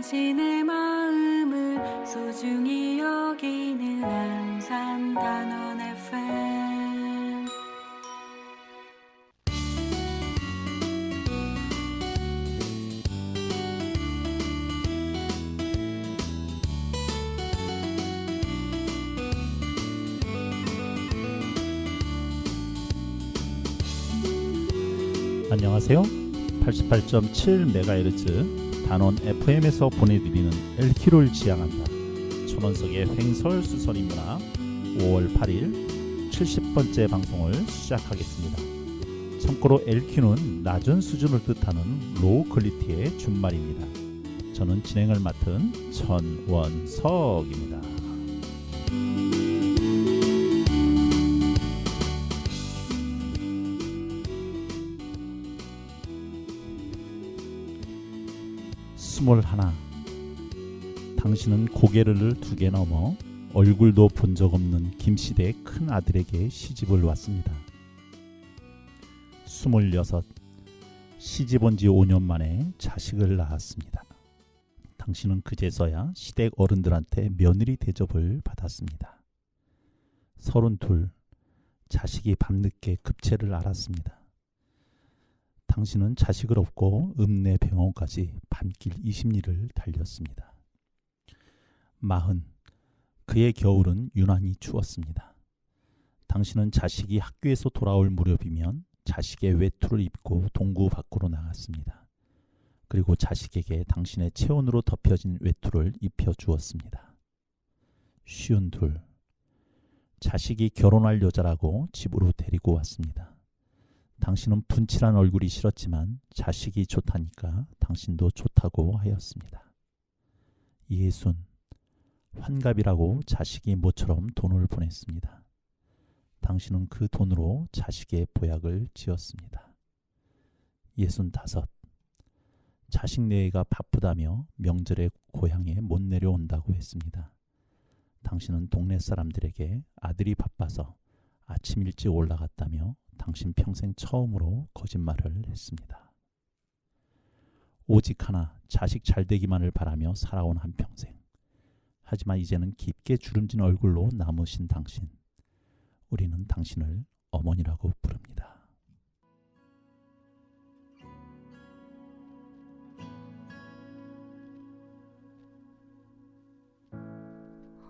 당신의 마음을 소중히 여기는 안산 단원 FM. 안녕하세요. 88.7MHz 단원 FM에서 보내드리는 LQ를 지향한다. 천원석의 횡설수설인문학 5월 8일 70번째 방송을 시작하겠습니다. 참고로 LQ는 낮은 수준을 뜻하는 로우 퀄리티의 준말입니다. 저는 진행을 맡은 천원석입니다. 스물하나. 당신은 고개를 2개 넘어 얼굴도 본 적 없는 김씨대의 큰 아들에게 시집을 왔습니다. 26. 시집 온 지 5년 만에 자식을 낳았습니다. 당신은 그제서야 시댁 어른들한테 며느리 대접을 받았습니다. 32. 자식이 밤늦게 급체를 앓았습니다. 당신은 자식을 업고 읍내 병원까지 밤길 20리를 달렸습니다. 40. 그의 겨울은 유난히 추웠습니다. 당신은 자식이 학교에서 돌아올 무렵이면 자식의 외투를 입고 동구 밖으로 나갔습니다. 그리고 자식에게 당신의 체온으로 덮여진 외투를 입혀주었습니다. 52. 자식이 결혼할 여자라고 집으로 데리고 왔습니다. 당신은 분칠한 얼굴이 싫었지만 자식이 좋다니까 당신도 좋다고 하였습니다. 60. 환갑이라고 자식이 모처럼 돈을 보냈습니다. 당신은 그 돈으로 자식의 보약을 지었습니다. 65. 자식 내외가 바쁘다며 명절에 고향에 못 내려온다고 했습니다. 당신은 동네 사람들에게 아들이 바빠서 아침 일찍 올라갔다며 당신 평생 처음으로 거짓말을 했습니다. 오직 하나, 자식 잘되기만을 바라며 살아온 한평생. 하지만 이제는 깊게 주름진 얼굴로 남으신 당신. 우리는 당신을 어머니라고 부릅니다.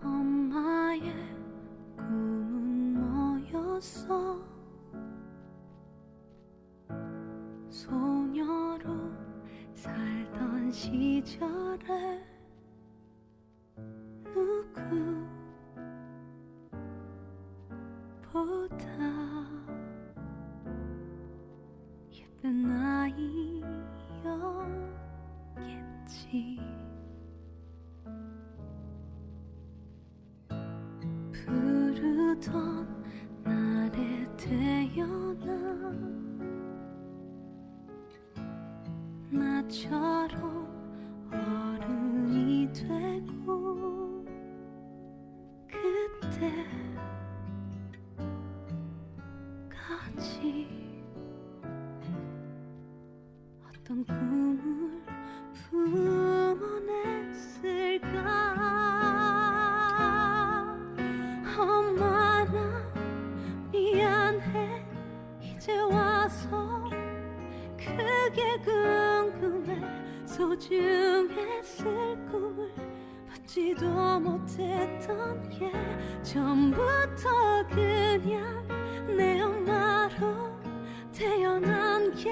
엄마의 꿈은 뭐였어? 소녀로 살던 시절에 누구보다 예쁜 아이였겠지. 부르던 날에 태어나 나처럼 어른이 되고 그때까지 어떤 꿈을 품어냈을까. 엄마 나 미안해. 이제 와서 그게 궁금해. 소중했을 꿈을 받지도 못했던 게 처음부터 그냥 내 엄마로 태어난 게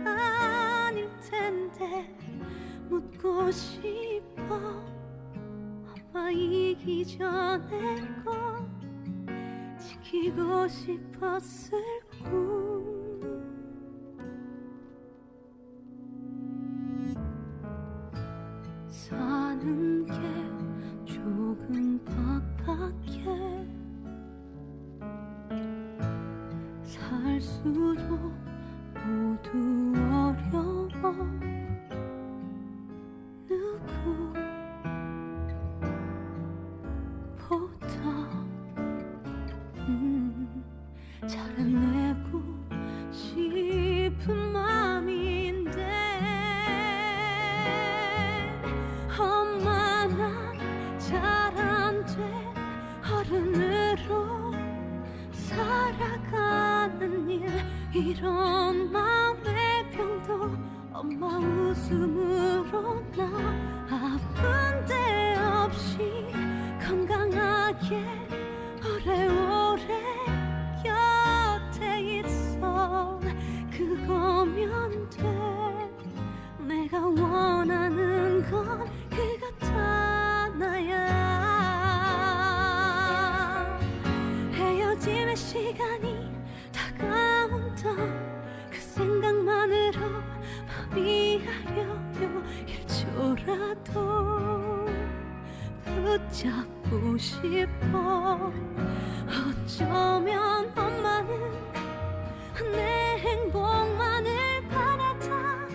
아닐 텐데 묻고 싶어. 엄마이기 전에 꼭 지키고 싶었을 꿈. 사는 게 조금 빡빡해. 살수록 모두 어려워. 누구보다 잘해내고 붙잡고 싶어. 어쩌면 엄마는 내 행복만을 바라다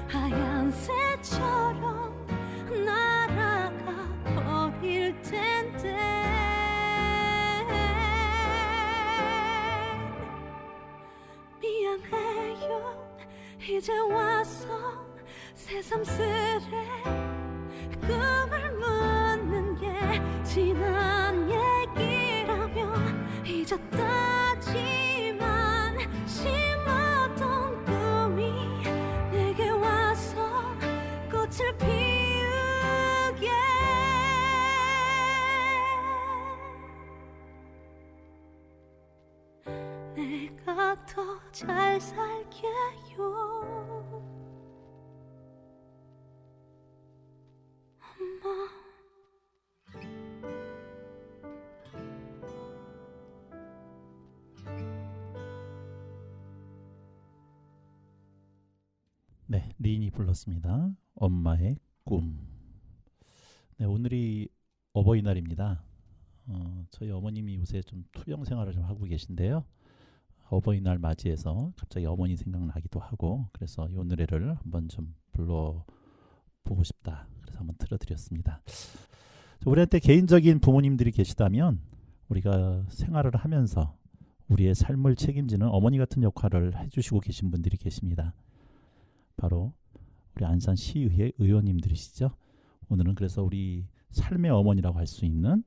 하얀 새처럼 날아가 버릴 텐데. 미안해요. 이제 와서 새삼스레 꿈을 묻는 게 지난 얘기라면 잊었다지만 심었던 꿈이 내게 와서 꽃을 피우게. 내가 더 잘 살게요, 엄마. 네, 리인이 불렀습니다. 엄마의 꿈. 네, 오늘이 어버이날입니다. 저희 어머님이 요새 좀 투영 생활을 좀 하고 계신데요. 어버이날 맞이해서 갑자기 어머니 생각나기도 하고, 그래서 이 노래를 한번 좀 불러보고 싶다. 그래서 한번 틀어드렸습니다. 우리한테 개인적인 부모님들이 계시다면 우리가 생활을 하면서 우리의 삶을 책임지는 어머니 같은 역할을 해주시고 계신 분들이 계십니다. 바로 우리 안산시의회 의원님들이시죠. 오늘은 그래서 우리 삶의 어머니라고 할 수 있는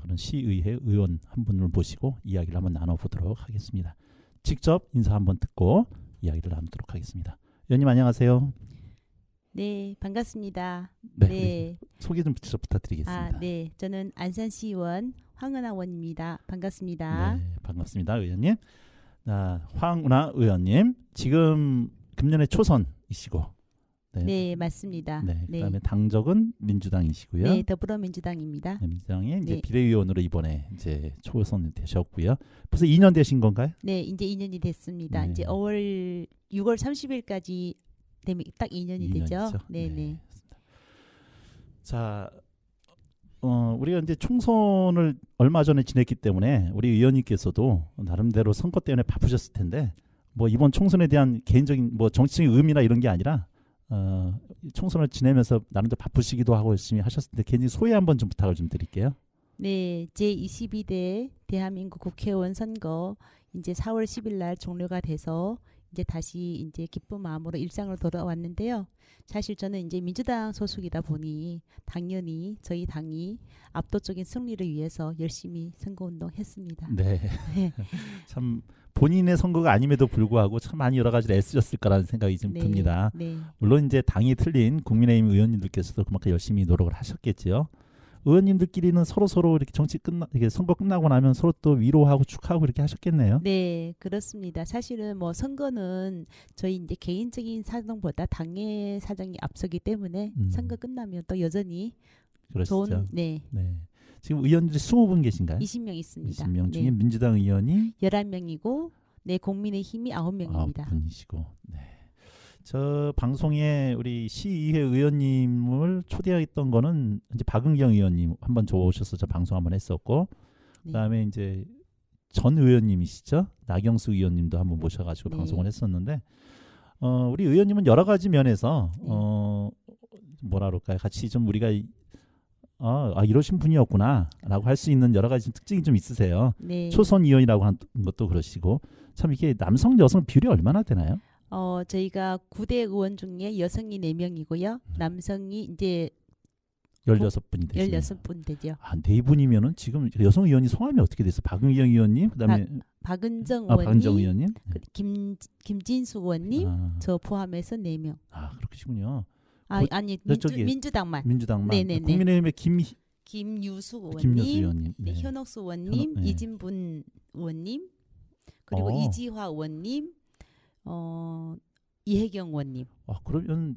그런 시의회 의원 한 분을 모시고 이야기를 한번 나눠보도록 하겠습니다. 직접 인사 한번 듣고 이야기를 나누도록 하겠습니다. 의원님 안녕하세요. 네, 반갑습니다. 네, 네. 소개 좀 직접 부탁드리겠습니다. 네, 저는 안산시의원 황은하 의원입니다. 반갑습니다. 네, 반갑습니다, 의원님. 황은하 의원님, 지금 금년에 초선이시고, 네, 맞습니다. 네, 그다음에 당적은 민주당이시고요. 네, 더불어민주당입니다. 네, 민주당의 이제 네. 비례의원으로 이번에 이제 초선이 되셨고요. 벌써 2년 되신 건가요? 네, 이제 2년이 됐습니다. 네. 이제 6월 30일까지 되면 딱 2년이 되죠. 2년이죠? 네, 네. 자, 우리가 이제 총선을 얼마 전에 지냈기 때문에 우리 의원님께서도 나름대로 선거 때문에 바쁘셨을 텐데, 뭐 이번 총선에 대한 개인적인 뭐 정치적인 의미나 이런 게 아니라 총선을 지내면서 나름대로 바쁘시기도 하고 열심히 하셨을 텐데 개인적인 소회 한번 좀 부탁을 좀 드릴게요. 네, 제22대 대한민국 국회의원 선거 이제 4월 10일 날 종료가 돼서 이제 다시 이제 기쁜 마음으로 일상으로 돌아왔는데요. 사실 저는 이제 민주당 소속이다 보니 당연히 저희 당이 압도적인 승리를 위해서 열심히 선거운동했습니다. 네. 네. 참 본인의 선거가 아님에도 불구하고 참 많이 여러 가지를 애쓰셨을 거라는 생각이 좀 네, 듭니다. 네. 물론 이제 당이 틀린 국민의힘 의원님들께서도 그만큼 열심히 노력을 하셨겠지요. 의원님들끼리는 서로 이렇게 이렇게 선거 끝나고 나면 서로 또 위로하고 축하하고 이렇게 하셨겠네요. 네, 그렇습니다. 사실은 뭐 선거는 저희 이제 개인적인 사정보다 당의 사정이 앞서기 때문에 선거 끝나면 또 여전히 그러시죠. 좋은 네. 지금 의원들이 20분 계신가요? 20명 있습니다. 20명 중에 네. 민주당 의원이 11명이고 네, 국민의힘이 9명입니다. 9분이시고. 네. 저 방송에 우리 시의회 의원님을 초대했던 거는 이제 박은경 의원님 한번 오셔서 저 방송 한번 했었고, 네. 그다음에 이제 전 의원님이시죠, 나경수 의원님도 한번 모셔가지고 네. 방송을 했었는데, 우리 의원님은 여러 가지 면에서 네. 뭐라 그럴까요? 같이 좀 우리가 이러신 분이었구나라고 할 수 있는 여러 가지 특징이 좀 있으세요. 네. 초선 의원이라고 한 것도 그러시고, 참 이게 남성 여성 비율이 얼마나 되나요? 저희가 9대 의원 중에 여성이 4명이고요. 남성이 이제 16분이 되시네요. 16분 되죠. 4분이면은 지금 여성 의원이 성함이 어떻게 됐어요? 박은경 의원님, 그다음에 박은정 의원님, 박은정 의원님, 김진수 의원님, 아, 저 포함해서 4명. 그렇군요. 아니 저기 민주당만. 민주당만. 네네네. 국민의힘의 김유수 의원님, 김여수 의원님, 네, 현옥수 의원님, 네. 이진분 의원님, 그리고 이지화 의원님, 이혜경 의원님. 그러면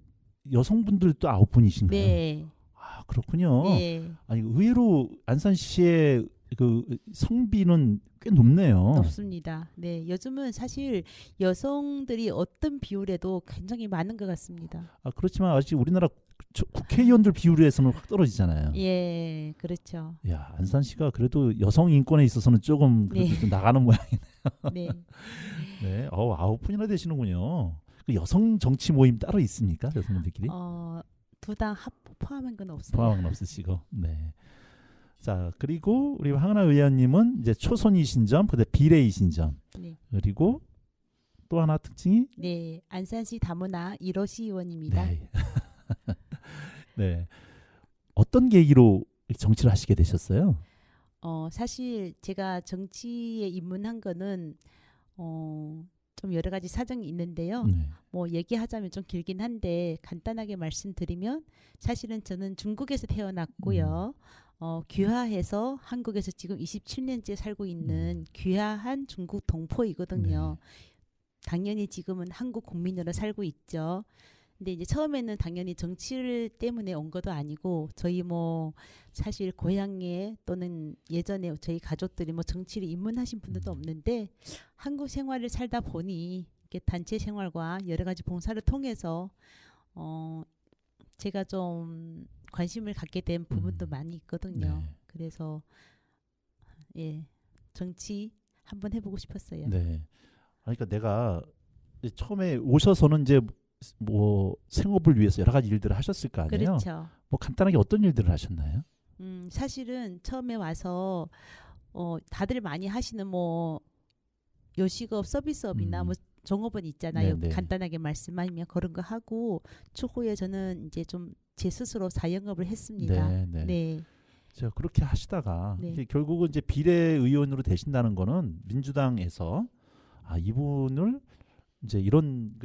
여성분들도 9분이신가요? 네. 그렇군요. 네. 아니 의외로 안산시에 그 성비는 꽤 높네요. 높습니다. 네, 요즘은 사실 여성들이 어떤 비율에도 굉장히 많은 것 같습니다. 아, 그렇지만 아직 우리나라 국회의원들 비율에서는 확 떨어지잖아요. 예, 그렇죠. 야, 안산 씨가 그래도 여성 인권에 있어서는 조금 그래도 네. 좀 나가는 모양이네. 네. 네, 9분이나 되시는군요. 그 여성 정치 모임 따로 있습니까? 여성분들끼리? 두 당 포함한 건 없어요. 포함은 없으시고. 네. 자, 그리고 우리 황은하 의원님은 이제 초선이신 점, 그다음 비례이신 점, 네. 그리고 또 하나 특징이 네, 안산시 다문화 1호 시의원입니다. 네. 네. 어떤 계기로 정치를 하시게 되셨어요? 사실 제가 정치에 입문한 거는 좀 여러 가지 사정이 있는데요. 네. 뭐 얘기하자면 좀 길긴 한데 간단하게 말씀드리면 사실은 저는 중국에서 태어났고요. 귀화해서 한국에서 지금 27년째 살고 있는 귀화한 중국 동포이거든요. 당연히 지금은 한국 국민으로 살고 있죠. 근데 이제 처음에는 당연히 정치를 때문에 온 것도 아니고 저희 뭐 사실 고향에 또는 예전에 저희 가족들이 뭐 정치를 입문하신 분들도 없는데 한국 생활을 살다 보니 이렇게 단체 생활과 여러 가지 봉사를 통해서 제가 좀 관심을 갖게 된 부분도 많이 있거든요. 네. 그래서 예, 정치 한번 해보고 싶었어요. 네. 그러니까 내가 처음에 오셔서는 이제 뭐 생업을 위해서 여러 가지 일들을 하셨을 거 아니에요? 그렇죠. 뭐 간단하게 어떤 일들을 하셨나요? 사실은 처음에 와서 다들 많이 하시는 뭐 요식업 서비스업이나 뭐 종업원 있잖아요. 네네. 간단하게 말씀하면 그런 거 하고 추후에 저는 이제 좀 제 스스로 자영업을 했습니다. 네, 네. 네. 제가 그렇게 하시다가 네. 이게 결국은 이제 비례의원으로 되신다는 거는 민주당에서 이분을 이제 이런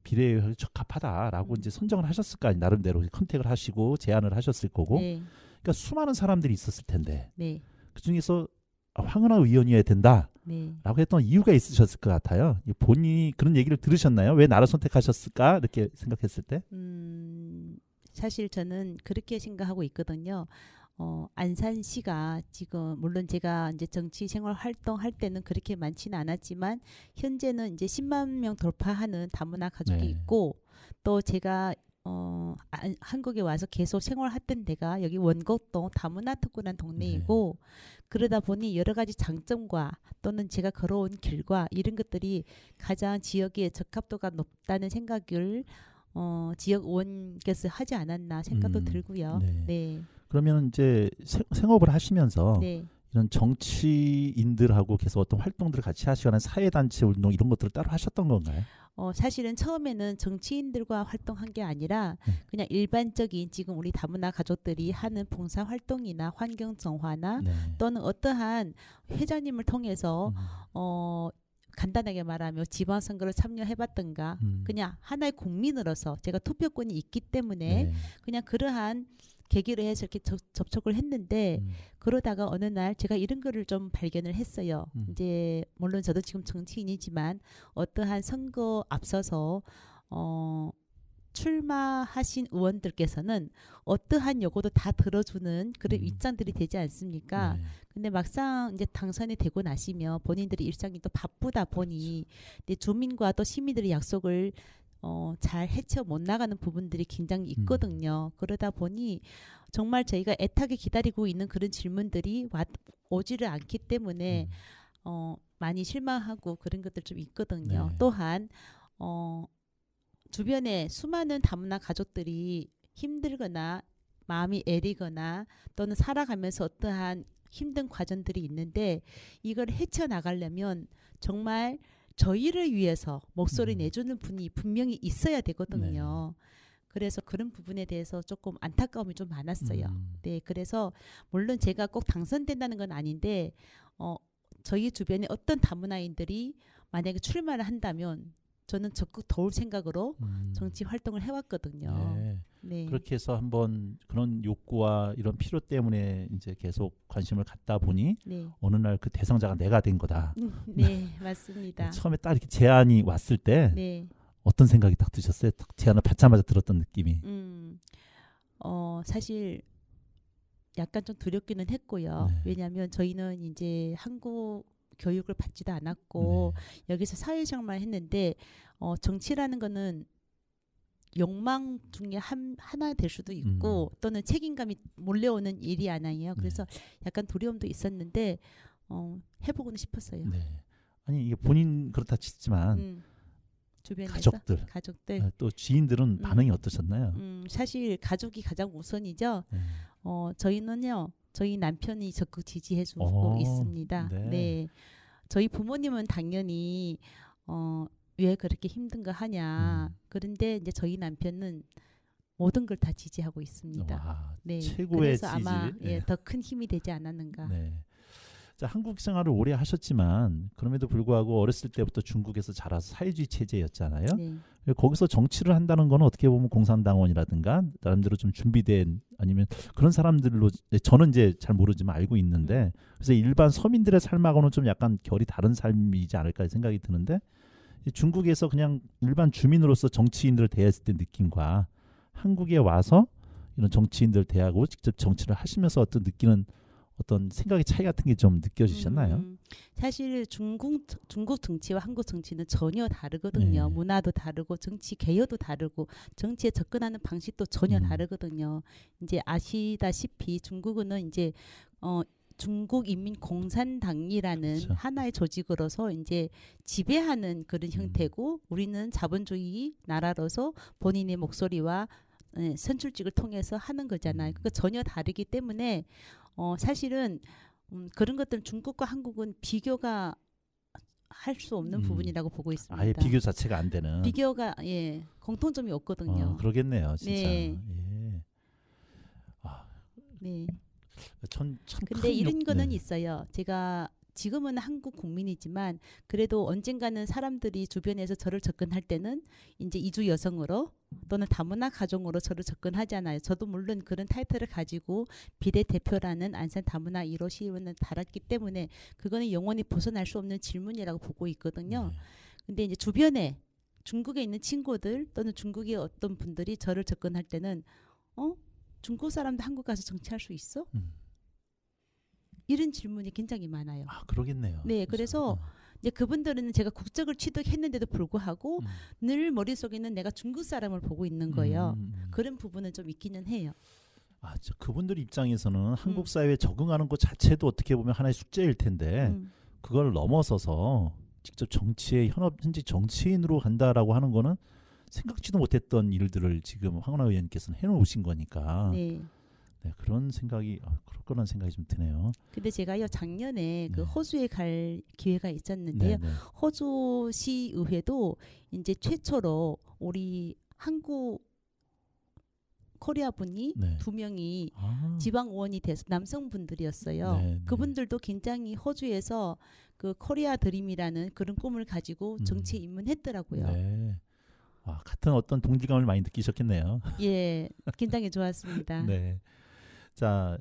비례에 적합하다라고 이제 선정을 하셨을 거 아니에요. 나름대로 컨택을 하시고 제안을 하셨을 거고. 네. 그러니까 수많은 사람들이 있었을 텐데 네. 그 중에서 황은하 의원이어야 된다라고 네. 했던 이유가 있으셨을 것 같아요. 본인이 그런 얘기를 들으셨나요? 왜 나를 선택하셨을까? 이렇게 생각했을 때. 사실 저는 그렇게 생각하고 있거든요. 안산시가 지금 물론 제가 이제 정치 생활 활동할 때는 그렇게 많지는 않았지만 현재는 이제 10만 명 돌파하는 다문화 가족이 네. 있고 또 제가 한국에 와서 계속 생활했던 데가 여기 원곡동 다문화 특구란 동네이고 그러다 보니 여러 가지 장점과 또는 제가 걸어온 길과 이런 것들이 가장 지역의 적합도가 높다는 생각을 지역 의원께서 하지 않았나 생각도 들고요. 네. 네. 그러면 이제 생업을 하시면서 네. 이런 정치인들하고 계속 어떤 활동들을 같이 하시거나 사회단체 운동 이런 것들을 따로 하셨던 건가요? 사실은 처음에는 정치인들과 활동한 게 아니라 그냥 일반적인 지금 우리 다문화 가족들이 하는 봉사 활동이나 환경 정화나 네. 또는 어떠한 회장님을 통해서 간단하게 말하면 지방선거를 참여해봤던가 그냥 하나의 국민으로서 제가 투표권이 있기 때문에 네. 그냥 그러한 계기로 해서 이렇게 접촉을 했는데 그러다가 어느 날 제가 이런 거를 좀 발견을 했어요. 이제 물론 저도 지금 정치인이지만 어떠한 선거 앞서서 출마하신 의원들께서는 어떠한 요구도 다 들어주는 그런 입장들이 되지 않습니까? 네. 근데 막상 이제 당선이 되고 나시면 본인들의 일상이 또 바쁘다 보니 내 주민과 또 시민들의 약속을 잘 헤쳐 못 나가는 부분들이 굉장히 있거든요. 그러다 보니 정말 저희가 애타게 기다리고 있는 그런 질문들이 오지를 않기 때문에 많이 실망하고 그런 것들 좀 있거든요. 네. 또한 주변에 수많은 다문화 가족들이 힘들거나 마음이 애리거나 또는 살아가면서 어떠한 힘든 과정들이 있는데 이걸 헤쳐나가려면 정말 저희를 위해서 목소리 내주는 분이 분명히 있어야 되거든요. 그래서 그런 부분에 대해서 조금 안타까움이 좀 많았어요. 네, 그래서 물론 제가 꼭 당선된다는 건 아닌데 저희 주변에 어떤 다문화인들이 만약에 출마를 한다면 저는 적극 도울 생각으로 정치 활동을 해왔거든요. 네. 네. 그렇게 해서 한번 그런 욕구와 이런 필요 때문에 이제 계속 관심을 갖다 보니 네. 어느 날 그 대상자가 내가 된 거다. 네, 맞습니다. 처음에 딱 이렇게 제안이 왔을 때 네. 어떤 생각이 딱 드셨어요? 딱 제안을 받자마자 들었던 느낌이. 사실 약간 좀 두렵기는 했고요. 네. 왜냐하면 저희는 이제 한국 교육을 받지도 않았고 네. 여기서 사회생활만 했는데 정치라는 거는 욕망 중에 하나 될 수도 있고 또는 책임감이 몰려오는 일이 아니에요. 그래서 약간 두려움도 있었는데 해보고는 싶었어요. 네. 아니 이게 본인 그렇다 치지만 주변에서 가족들 또 지인들은 반응이 어떠셨나요? 사실 가족이 가장 우선이죠. 네. 저희는요. 저희 남편이 적극 지지해주고 있습니다. 네. 네. 저희 부모님은 당연히 왜 그렇게 힘든 거 하냐. 그런데 이제 저희 남편은 모든 걸 다 지지하고 있습니다. 와, 네. 최고의 그래서 지지. 아마 네. 더 큰 힘이 되지 않았는가. 네. 자, 한국 생활을 오래 하셨지만 그럼에도 불구하고 어렸을 때부터 중국에서 자라서 사회주의 체제였잖아요. 네. 거기서 정치를 한다는 건 어떻게 보면 공산당원이라든가 나름대로 좀 준비된 아니면 그런 사람들로 저는 이제 잘 모르지만 알고 있는데 그래서 일반 서민들의 삶하고는 좀 약간 결이 다른 삶이지 않을까 생각이 드는데 중국에서 그냥 일반 주민으로서 정치인들을 대했을 때 느낌과 한국에 와서 이런 정치인들 대하고 직접 정치를 하시면서 어떤 느끼는 어떤 생각의 차이 같은 게 좀 느껴지셨나요? 사실 중국 정치와 한국 정치는 전혀 다르거든요. 네. 문화도 다르고 정치 개요도 다르고 정치에 접근하는 방식도 전혀 다르거든요. 이제 아시다시피 중국은 이제 중국인민공산당이라는 그렇죠. 하나의 조직으로서 이제 지배하는 그런 형태고 우리는 자본주의 나라로서 본인의 목소리와 선출직을 통해서 하는 거잖아요. 그러니까 전혀 다르기 때문에 사실은 그런 것들은 중국과 한국은 비교가 할 수 없는 부분이라고 보고 있습니다. 아예 비교 자체가 안 되는. 비교가 공통점이 없거든요. 그러겠네요, 진짜. 네. 예. 아, 네. 참 근데 이런 큰 거는 네. 있어요. 제가 지금은 한국 국민이지만 그래도 언젠가는 사람들이 주변에서 저를 접근할 때는 이제 이주 여성으로 또는 다문화 가정으로 저를 접근하잖아요. 저도 물론 그런 타이틀을 가지고 비례대표라는 안산 다문화 1호 시의원을 달았기 때문에 그거는 영원히 벗어날 수 없는 질문이라고 보고 있거든요. 네. 근데 이제 주변에 중국에 있는 친구들 또는 중국의 어떤 분들이 저를 접근할 때는 중국 사람도 한국 가서 정치할 수 있어? 이런 질문이 굉장히 많아요. 아, 그러겠네요. 네, 진짜. 그래서 이제 그분들은 제가 국적을 취득했는데도 불구하고 늘 머릿속에는 내가 중국 사람을 보고 있는 거예요. 그런 부분은 좀 있기는 해요. 아, 그분들 입장에서는 한국 사회에 적응하는 것 자체도 어떻게 보면 하나의 숙제일 텐데 그걸 넘어서서 직접 정치에 현재 정치인으로 간다라고 하는 거는 생각지도 못했던 일들을 지금 황운하 의원께서는 해놓으신 거니까. 네. 네, 그런 생각이 그럴 거라는 생각이 좀 드네요. 근데 제가요 작년에 그 네. 호주에 갈 기회가 있었는데요. 네, 네. 호주 시의회도 이제 최초로 우리 한국 코리아 분이 네. 2명이 아, 지방 의원이 돼서 남성분들이었어요. 네, 네. 그분들도 굉장히 호주에서 그 코리아 드림이라는 그런 꿈을 가지고 정치에 입문했더라고요. 네. 같은 어떤 동질감을 많이 느끼셨겠네요. 예, 굉장히 좋았습니다. 네. 자,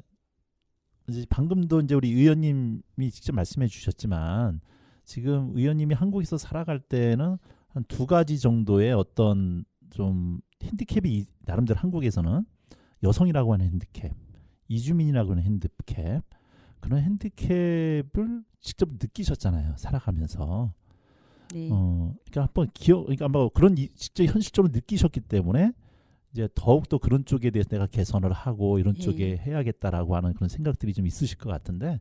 이제 방금도 이제 우리 의원님이 직접 말씀해 주셨지만 지금 의원님이 한국에서 살아갈 때는 한 2가지 정도의 어떤 좀 핸디캡이 나름대로 한국에서는 여성이라고 하는 핸디캡, 이주민이라고 하는 핸디캡, 그런 핸디캡을 직접 느끼셨잖아요. 살아가면서. 네. 그러니까 한번 그러니까 뭐 그런 직접 현실적으로 느끼셨기 때문에 이제 더욱 더 그런 쪽에 대해서 내가 개선을 하고 이런 쪽에 해야겠다라고 하는 그런 생각들이 좀 있으실 것 같은데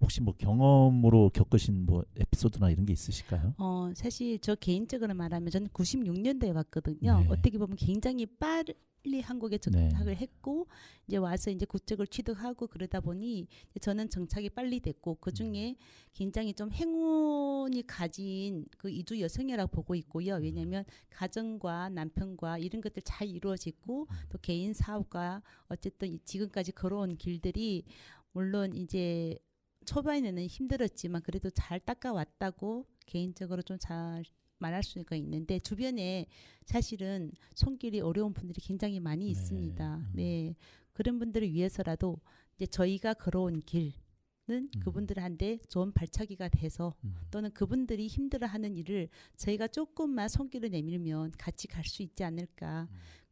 혹시 뭐 경험으로 겪으신 뭐 에피소드나 이런 게 있으실까요? 사실 저 개인적으로 말하면 저는 96년도에 왔거든요. 네. 어떻게 보면 굉장히 빨리 한국에 정착을 했고 이제 와서 이제 국적을 취득하고 그러다 보니 저는 정착이 빨리 됐고 그 중에 굉장히 좀 행운이 가진 그 이주 여성이라고 보고 있고요. 왜냐하면 가정과 남편과 이런 것들 잘 이루어지고 또 개인 사업과 어쨌든 지금까지 걸어온 길들이 물론 이제 초반에는 힘들었지만 그래도 잘 닦아왔다고 개인적으로 좀 잘 말할 수가 있는데 주변에 사실은 손길이 어려운 분들이 굉장히 많이 있습니다. 네, 그런 분들을 위해서라도 이제 저희가 걸어온 길은 그분들한테 좋은 발차기가 돼서 또는 그분들이 힘들어하는 일을 저희가 조금만 손길을 내밀면 같이 갈 수 있지 않을까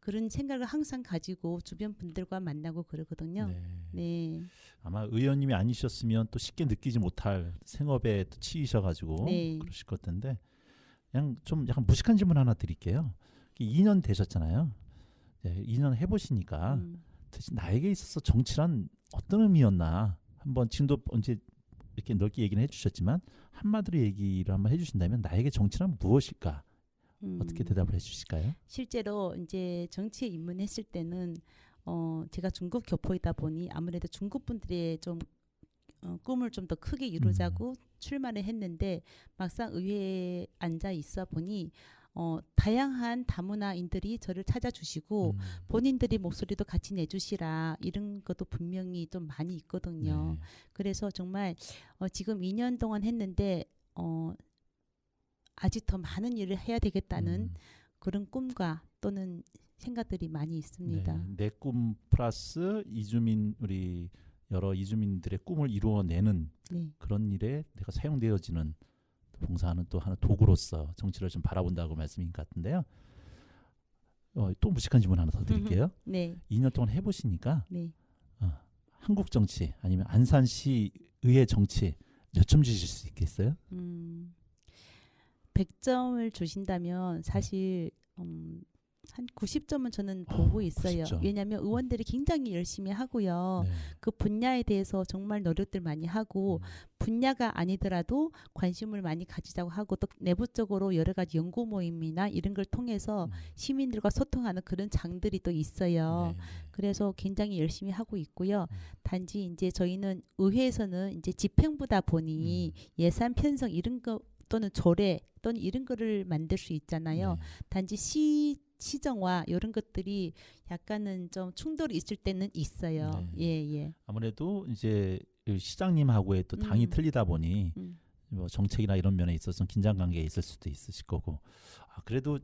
그런 생각을 항상 가지고 주변 분들과 만나고 그러거든요. 네. 네. 아마 의원님이 아니셨으면 또 쉽게 느끼지 못할 생업에 또 치이셔가지고 네. 그러실 것 같은데 그냥 좀 약간 무식한 질문 하나 드릴게요. 2년 되셨잖아요. 네, 2년 해보시니까 대체 나에게 있어서 정치란 어떤 의미였나 한번 지금도 언제 이렇게 넓게 얘기는 해주셨지만 한마디로 얘기를 한번 해주신다면 나에게 정치란 무엇일까? 어떻게 대답을 해주실까요? 실제로 이제 정치에 입문했을 때는 제가 중국 교포이다 보니 아무래도 중국 분들의 좀 꿈을 좀 더 크게 이루자고 출마를 했는데 막상 의회에 앉아 있어 보니 다양한 다문화인들이 저를 찾아주시고 본인들이 목소리도 같이 내주시라 이런 것도 분명히 좀 많이 있거든요. 네. 그래서 정말 지금 2년 동안 했는데 아직 더 많은 일을 해야 되겠다는 그런 꿈과 또는 생각들이 많이 있습니다. 네, 내 꿈 플러스 이주민 우리 여러 이주민들의 꿈을 이루어내는 네. 그런 일에 내가 사용되어지는 봉사하는 또 하나 도구로서 정치를 좀 바라본다고 말씀인 것 같은데요. 또 무식한 질문 하나 더 드릴게요. 네. 2년 동안 해보시니까 네. 한국 정치 아니면 안산시 의회 정치 몇 점 주실 수 있겠어요? 100점을 주신다면 사실 한 90점은 저는 보고 있어요. 90점. 왜냐하면 의원들이 굉장히 열심히 하고요. 네. 그 분야에 대해서 정말 노력들 많이 하고 분야가 아니더라도 관심을 많이 가지자고 하고 또 내부적으로 여러 가지 연구 모임이나 이런 걸 통해서 시민들과 소통하는 그런 장들이 또 있어요. 네, 네. 그래서 굉장히 열심히 하고 있고요. 단지 이제 저희는 의회에서는 이제 집행부다 보니 예산 편성 이런 거 또는 조례 또는 이런 거를 만들 수 있잖아요. 네. 단지 시정과 이런 것들이 약간은 좀 충돌이 있을 때는 있어요. 네. 예. 아무래도 이제 시장님하고의 또 당이 틀리다 보니 뭐 정책이나 이런 면에 있어서 좀 긴장 관계에 있을 수도 있으실 거고. 그래도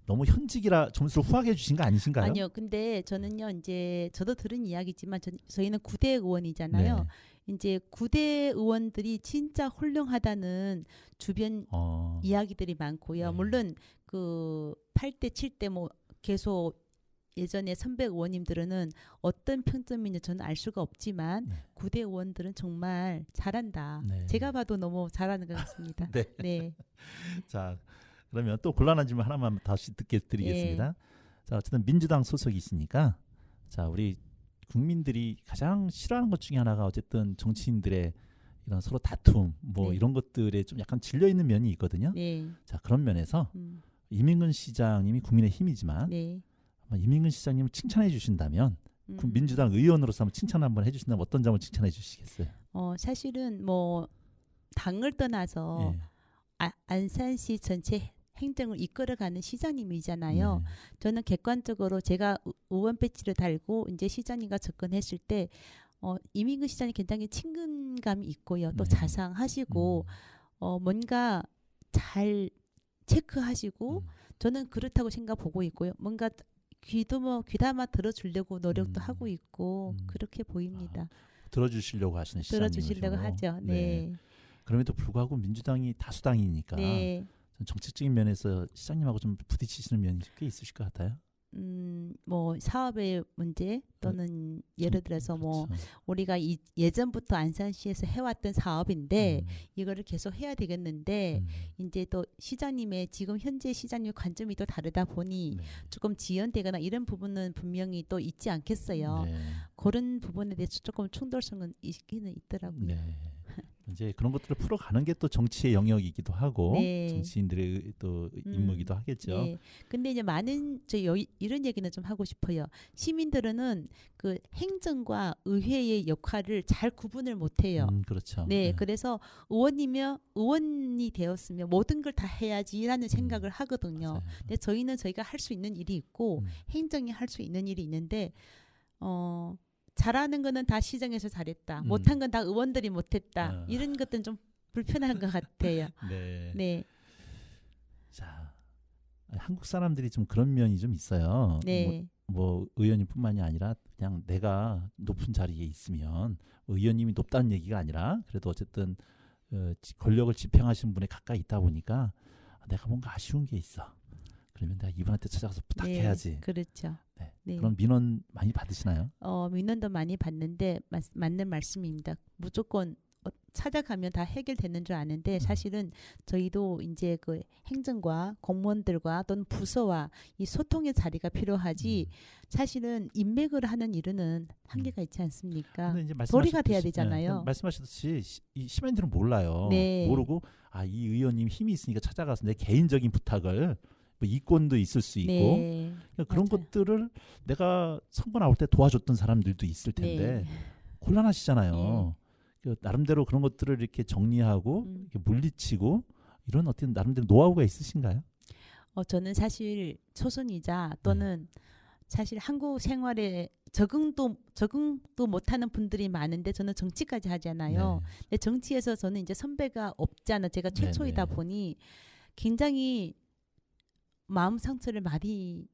너무 현직이라 점수를 후하게 주신 거 아니신가요? 아니요. 근데 저는요. 이제 저도 들은 이야기지만 저희는 9대 의원이잖아요. 네. 이제 9대 의원들이 진짜 훌륭하다는 주변 이야기들이 많고요. 네. 물론 그 8대 7대 뭐 계속 예전에 선배 의원님들은 어떤 평점인지 저는 알 수가 없지만 네. 9대 의원들은 정말 잘한다. 네. 제가 봐도 너무 잘하는 것 같습니다. 네. 네. 자, 그러면 또 곤란한 질문 하나만 다시 드리겠습니다. 자, 어쨌든 민주당 소속이시니까 자, 우리 국민들이 가장 싫어하는 것 중에 하나가 어쨌든 정치인들의 이런 서로 다툼 뭐 네. 이런 것들에 좀 약간 질려 있는 면이 있거든요. 네. 자, 그런 면에서 이민근 시장님이 국민의힘이지만 네. 이민근 시장님을 칭찬해 주신다면 민주당 의원으로서 한번 칭찬 한번 해주신다면 어떤 점을 칭찬해 주시겠어요? 사실은 뭐 당을 떠나서 예. 안산시 전체 행정을 이끌어가는 시장님이잖아요. 네. 저는 객관적으로 제가 의원 배지를 달고 이제 시장님과 접근했을 때 이민근 시장이 굉장히 친근감이 있고요. 또 네. 자상하시고 뭔가 잘 체크하시고 저는 그렇다고 생각 보고 있고요. 뭔가 귀담아 들어주려고 노력도 하고 있고 그렇게 보입니다. 들어주시려고 하시는 시장님이시고. 들어주시려고 하죠. 네. 그럼에도 불구하고 민주당이 다수당이니까 네. 정책적인 면에서 시장님하고 좀 부딪히시는 면이 꽤 있으실 것 같아요. 뭐 사업의 문제 또는 예를 들어서 뭐 그렇죠. 우리가 예전부터 안산시에서 해왔던 사업인데 이거를 계속 해야 되겠는데 이제 또 시장님의 지금 현재 시장님 관점이 또 다르다 보니 네. 조금 지연되거나 이런 부분은 분명히 또 있지 않겠어요. 네. 그런 부분에 대해서 조금 충돌성은 있기는 있더라고요. 네. 이제 그런 것들을 풀어가는 게 또 정치의 영역이기도 하고 네. 정치인들의 또 임무이기도 하겠죠. 네. 근데 이제 이런 얘기는 좀 하고 싶어요. 시민들은 그 행정과 의회의 역할을 잘 구분을 못해요. 그렇죠. 네, 그래서 의원이 되었으면 모든 걸 다 해야지라는 생각을 하거든요. 맞아요. 근데 저희가 할 수 있는 일이 있고 행정이 할 수 있는 일이 있는데 잘하는 거는 다 시정에서 잘했다. 못한 건 다 의원들이 못했다. 이런 것들은 좀 불편한 것 같아요. 네. 네. 자, 한국 사람들이 좀 그런 면이 좀 있어요. 네. 뭐 의원님뿐만이 아니라 그냥 내가 높은 자리에 있으면 의원님이 높다는 얘기가 아니라 그래도 어쨌든 권력을 집행하시는 분에 가까이 있다 보니까 내가 뭔가 아쉬운 게 있어. 그러면 내가 이분한테 찾아가서 부탁해야지. 그렇죠. 네. 네. 그럼 민원 많이 받으시나요? 민원도 많이 받는데 맞는 말씀입니다. 무조건 찾아가면 다 해결되는 줄 아는데 사실은 저희도 이제 그 행정과 공무원들과 또는 부서와 이 소통의 자리가 필요하지 사실은 인맥을 하는 일은 한계가 있지 않습니까? 근데 이제 도리가 돼야 말씀하셨듯이- 되잖아요. 말씀하셨듯이 이 시민들은 몰라요. 네. 모르고 이 의원님 힘이 있으니까 찾아가서 내 개인적인 부탁을 뭐 이권도 있을 수 있고 네. 그러니까 그런 맞아요. 것들을 내가 선거 나올 때 도와줬던 사람들도 있을 텐데 네. 곤란하시잖아요. 그 나름대로 그런 것들을 이렇게 정리하고 이렇게 물리치고 이런 어떤 나름대로 노하우가 있으신가요? 저는 사실 초선이자 또는 사실 한국 생활에 적응도 못하는 분들이 많은데 저는 정치까지 하잖아요. 네. 근데 정치에서 저는 이제 선배가 없잖아. 제가 네, 최초이다 네. 보니 굉장히 마음 상처를 많이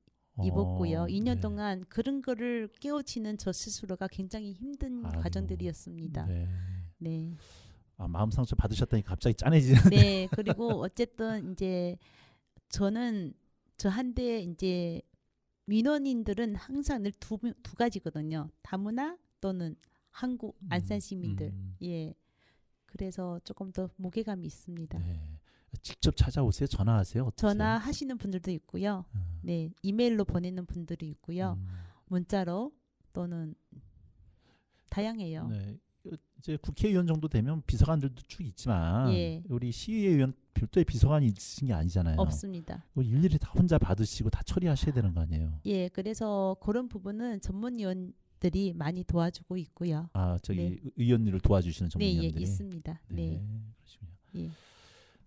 입었고요. 2년 네. 동안 그런 거를 깨우치는 저 스스로가 굉장히 힘든 아이고. 과정들이었습니다. 네. 네. 마음 상처 받으셨다니 갑자기 짠해지는. 네. 그리고 어쨌든 이제 저는 저한테 이제 민원인들은 항상 늘 두 가지거든요. 다문화 또는 한국 안산 시민들. 예. 그래서 조금 더 무게감이 있습니다. 네. 직접 찾아오세요? 전화하세요? 어떠세요? 전화하시는 분들도 있고요. 네. 이메일로 보내는 분들이 있고요. 문자로 또는 다양해요. 네. 이제 국회의원 정도 되면 비서관들도 쭉 있지만 예. 우리 시의회의원 별도의 비서관이 있으신 게 아니잖아요. 없습니다. 이거 일일이 다 혼자 받으시고 다 처리하셔야 되는 거 아니에요? 예. 그래서 그런 부분은 전문위원들이 많이 도와주고 있고요. 저기 의원님을 도와주시는 네, 예, 전문위원들이 있습니다. 네. 그러시군요. 예.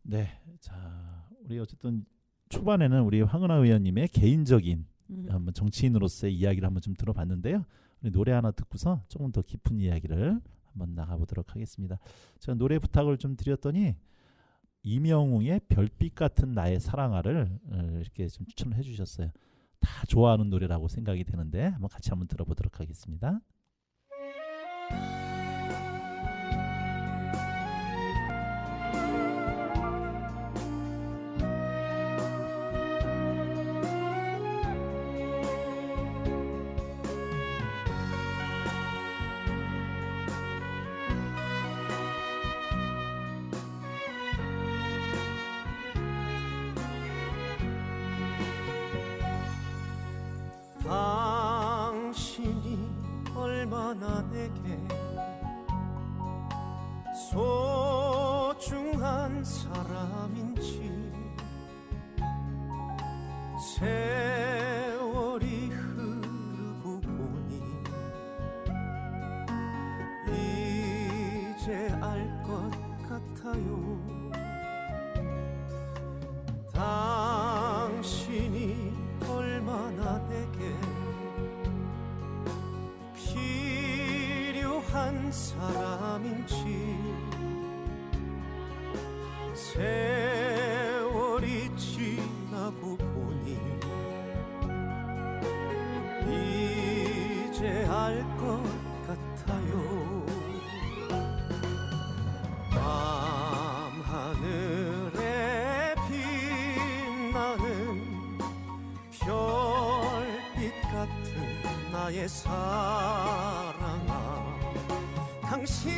네, 자 우리 어쨌든 초반에는 우리 황은하 의원님의 개인적인 한번 정치인으로서의 이야기를 한번 좀 들어봤는데요. 우리 노래 하나 듣고서 조금 더 깊은 이야기를 한번 나가보도록 하겠습니다. 제가 노래 부탁을 좀 드렸더니 이명웅의 별빛 같은 나의 사랑아를 이렇게 좀 추천을 해주셨어요. 다 좋아하는 노래라고 생각이 되는데 한번 같이 한번 들어보도록 하겠습니다. 당신이 얼마나 내게 소중한 사람인지 세월이 흐르고 보니 이제 알 것 같아요. 당신이 얼마나 내게 필요한 사람인지 세월이 지나고 보니 이제 알 것 같아요. 밤하늘에 빛나는 별빛 같은 나의 사랑아, 당신은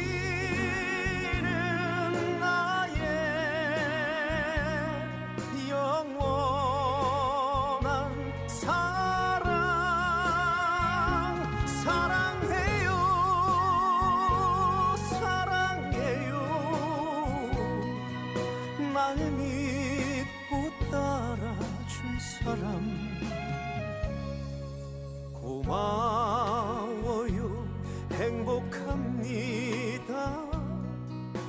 나의 영원한 사랑. 사랑해요, 사랑해요. 날 믿고 따라준 사람 고마워요. 행복합니다.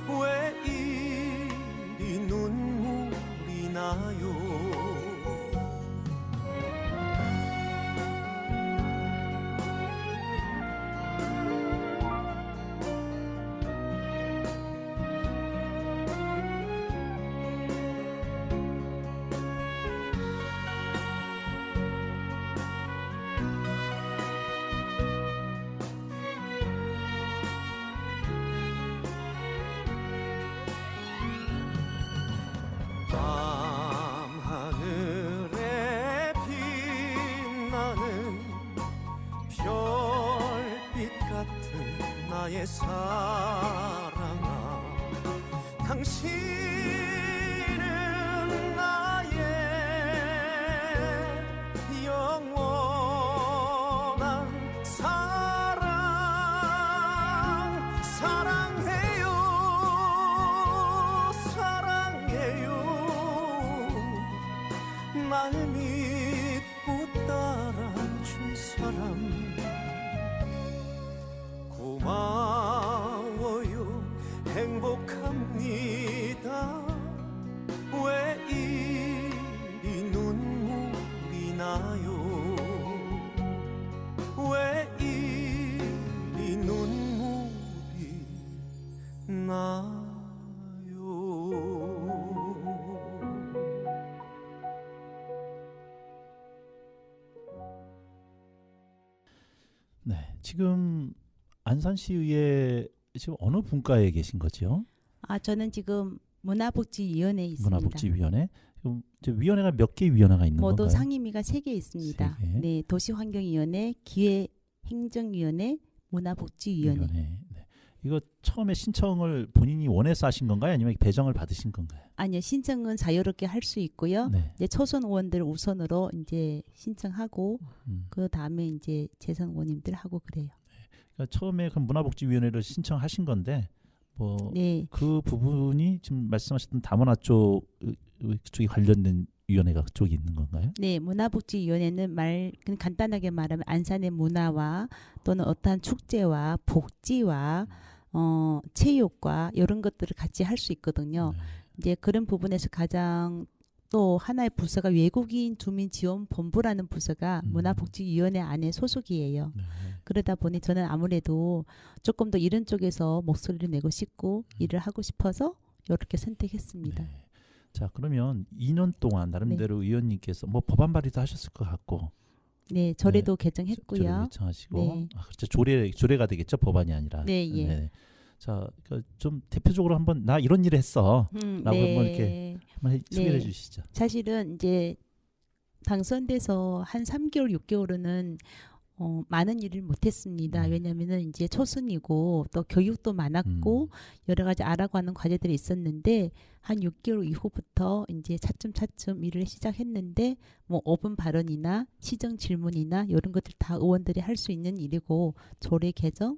왜 이리 눈물이 나요. 나의 사랑아 당신은 나의 영원한 사랑 사랑해요 사랑해요 날 믿고 따라준 사람 고마워요 행복합니다 왜 이리 눈물이 나요 왜 이리 눈물이 나요 네, 지금 안산시의회 지금 어느 분과에 계신 거죠? 저는 지금 문화복지위원회에 있습니다. 문화복지위원회. 지금 이제 위원회가 몇 개 위원회가 있는 모두 건가요? 상임위가 3개 있습니다. 3개. 네, 도시환경위원회, 기회행정위원회, 문화복지위원회. 위원회. 네. 이거 처음에 신청을 본인이 원해서 하신 건가요? 아니면 배정을 받으신 건가요? 아니요, 신청은 자유롭게 할 수 있고요. 네. 이제 초선 의원들 우선으로 이제 신청하고 그 다음에 이제 재선 의원님들 하고 그래요. 그러니까 처음에 그 문화복지위원회를 신청하신 건데 뭐 네, 그 부분이 지금 말씀하셨던 다문화 쪽이 관련된 위원회가 그쪽이 있는 건가요? 네, 문화복지위원회는 그냥 간단하게 말하면 안산의 문화와 또는 어떠한 축제와 복지와 체육과 이런 것들을 같이 할 수 있거든요. 네. 이제 그런 부분에서 가장 또 하나의 부서가 외국인 주민지원본부라는 부서가 문화복지위원회 안에 소속이에요. 네. 그러다 보니 저는 아무래도 조금 더 이런 쪽에서 목소리를 내고 싶고 일을 하고 싶어서 이렇게 선택했습니다. 네. 자, 그러면 2년 동안 나름대로 의원님께서 뭐 법안 발의도 하셨을 것 같고 네, 조례도 조례 개정했고요. 요청하시고 네. 그렇죠. 조례가 되겠죠. 법안이 아니라. 네, 예. 네. 자, 그러니까 좀 대표적으로 한번 나 이런 일을 했어. 라고 한번 이렇게 한번 소개해 주시죠. 사실은 이제 당선돼서 한 3개월, 6개월은 많은 일을 못했습니다. 왜냐하면은 이제 초선이고 또 교육도 많았고 여러 가지 알아가는 하는 과제들이 있었는데 한 6개월 이후부터 이제 차츰차츰 일을 시작했는데 뭐 5분 발언이나 시정 질문이나 이런 것들 다 의원들이 할 수 있는 일이고 조례 개정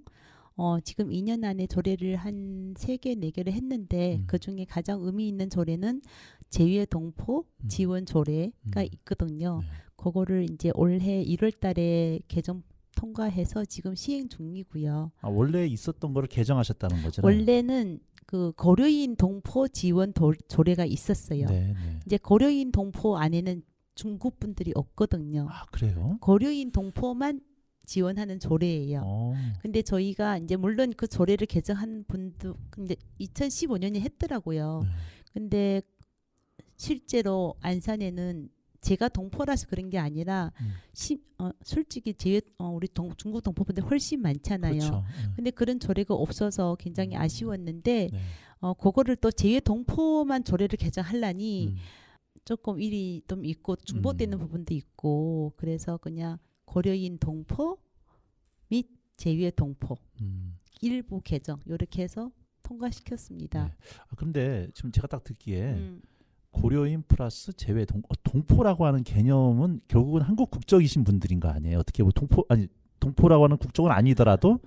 지금 2년 안에 조례를 한 3개, 4개를 했는데 그중에 가장 의미 있는 조례는 제외 동포 지원 조례가 있거든요. 네. 그거를 이제 올해 1월 달에 개정 통과해서 지금 시행 중이고요. 원래 있었던 거를 개정하셨다는 거잖아요. 원래는 그 고려인 동포 지원 조례가 있었어요. 네, 네. 이제 고려인 동포 안에는 중국 분들이 없거든요. 아, 그래요? 고려인 동포만 지원하는 조례예요. 근데 저희가 이제 물론 그 조례를 개정한 분도 근데 2015년에 했더라고요. 네. 근데 실제로 안산에는 제가 동포라서 그런 게 아니라 솔직히 우리 중국 동포분들 훨씬 많잖아요. 그렇죠. 근데 그런 조례가 없어서 굉장히 아쉬웠는데 네. 그거를 또 제외 동포만 조례를 개정하려니 조금 일이 좀 있고 중복되는 부분도 있고 그래서 그냥 고려인 동포 및 제외 동포 일부 개정 이렇게 해서 통과시켰습니다. 네. 그런데 지금 제가 딱 듣기에 고려인 플러스 제외 동포라고 하는 개념은 결국은 한국 국적이신 분들인 거 아니에요? 어떻게 보면 동포라고 하는 국적은 아니더라도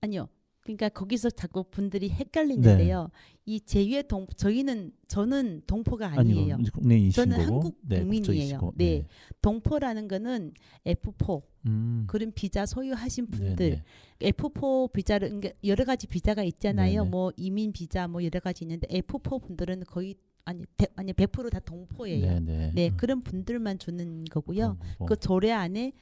아니요. 그러니까 거기서 자꾸 분들이 헷갈리는데요. 이 제외 저는 동포가 아니에요. 국내인이신 저는 거고, 한국 국민이에요. 국적이시고, 네. 동포라는 거는 F4 그런 비자 소유하신 분들 F4 비자를 그러니까 여러 가지 비자가 있잖아요. 네네. 뭐 이민 비자 뭐 여러 가지 있는데 F4 분들은 거의 100% 다 동포예요. 네네. 네, 그런 분들만 주는 거고요. 그 조례 안에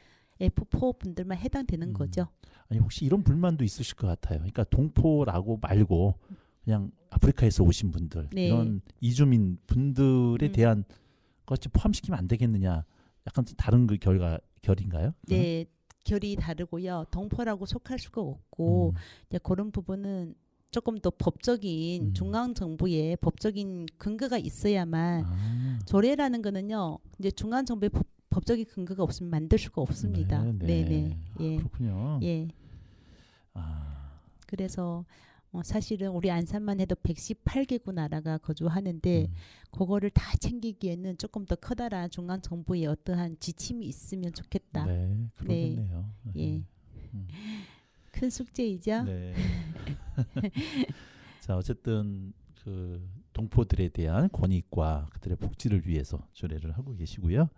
F4 분들만 해당되는 거죠. 아니 혹시 이런 불만도 있으실 것 같아요. 그러니까 동포라고 말고 그냥 아프리카에서 오신 분들 네. 이런 이주민 분들에 대한 것을 포함시키면 안 되겠느냐. 약간 다른 그 결인가요? 네, 결이 다르고요. 동포라고 속할 수가 없고 이제 그런 부분은 조금 더 법적인 중앙 정부의 법적인 근거가 있어야만 조례라는 거는요. 이제 중앙 정부의 법적인 근거가 없으면 만들 수가 없습니다. 네. 네. 예. 그렇군요. 예. 그래서 사실은 우리 안산만 해도 118개국 나라가 거주하는데 그거를 다 챙기기에는 조금 더 커다란 중앙 정부의 어떠한 지침이 있으면 좋겠다. 네, 그러겠네요. 예. 큰 숙제이죠. 네. 자, 어쨌든 그 동포들에 대한 권익과 그들의 복지를 위해서 조례를 하고 계시고요.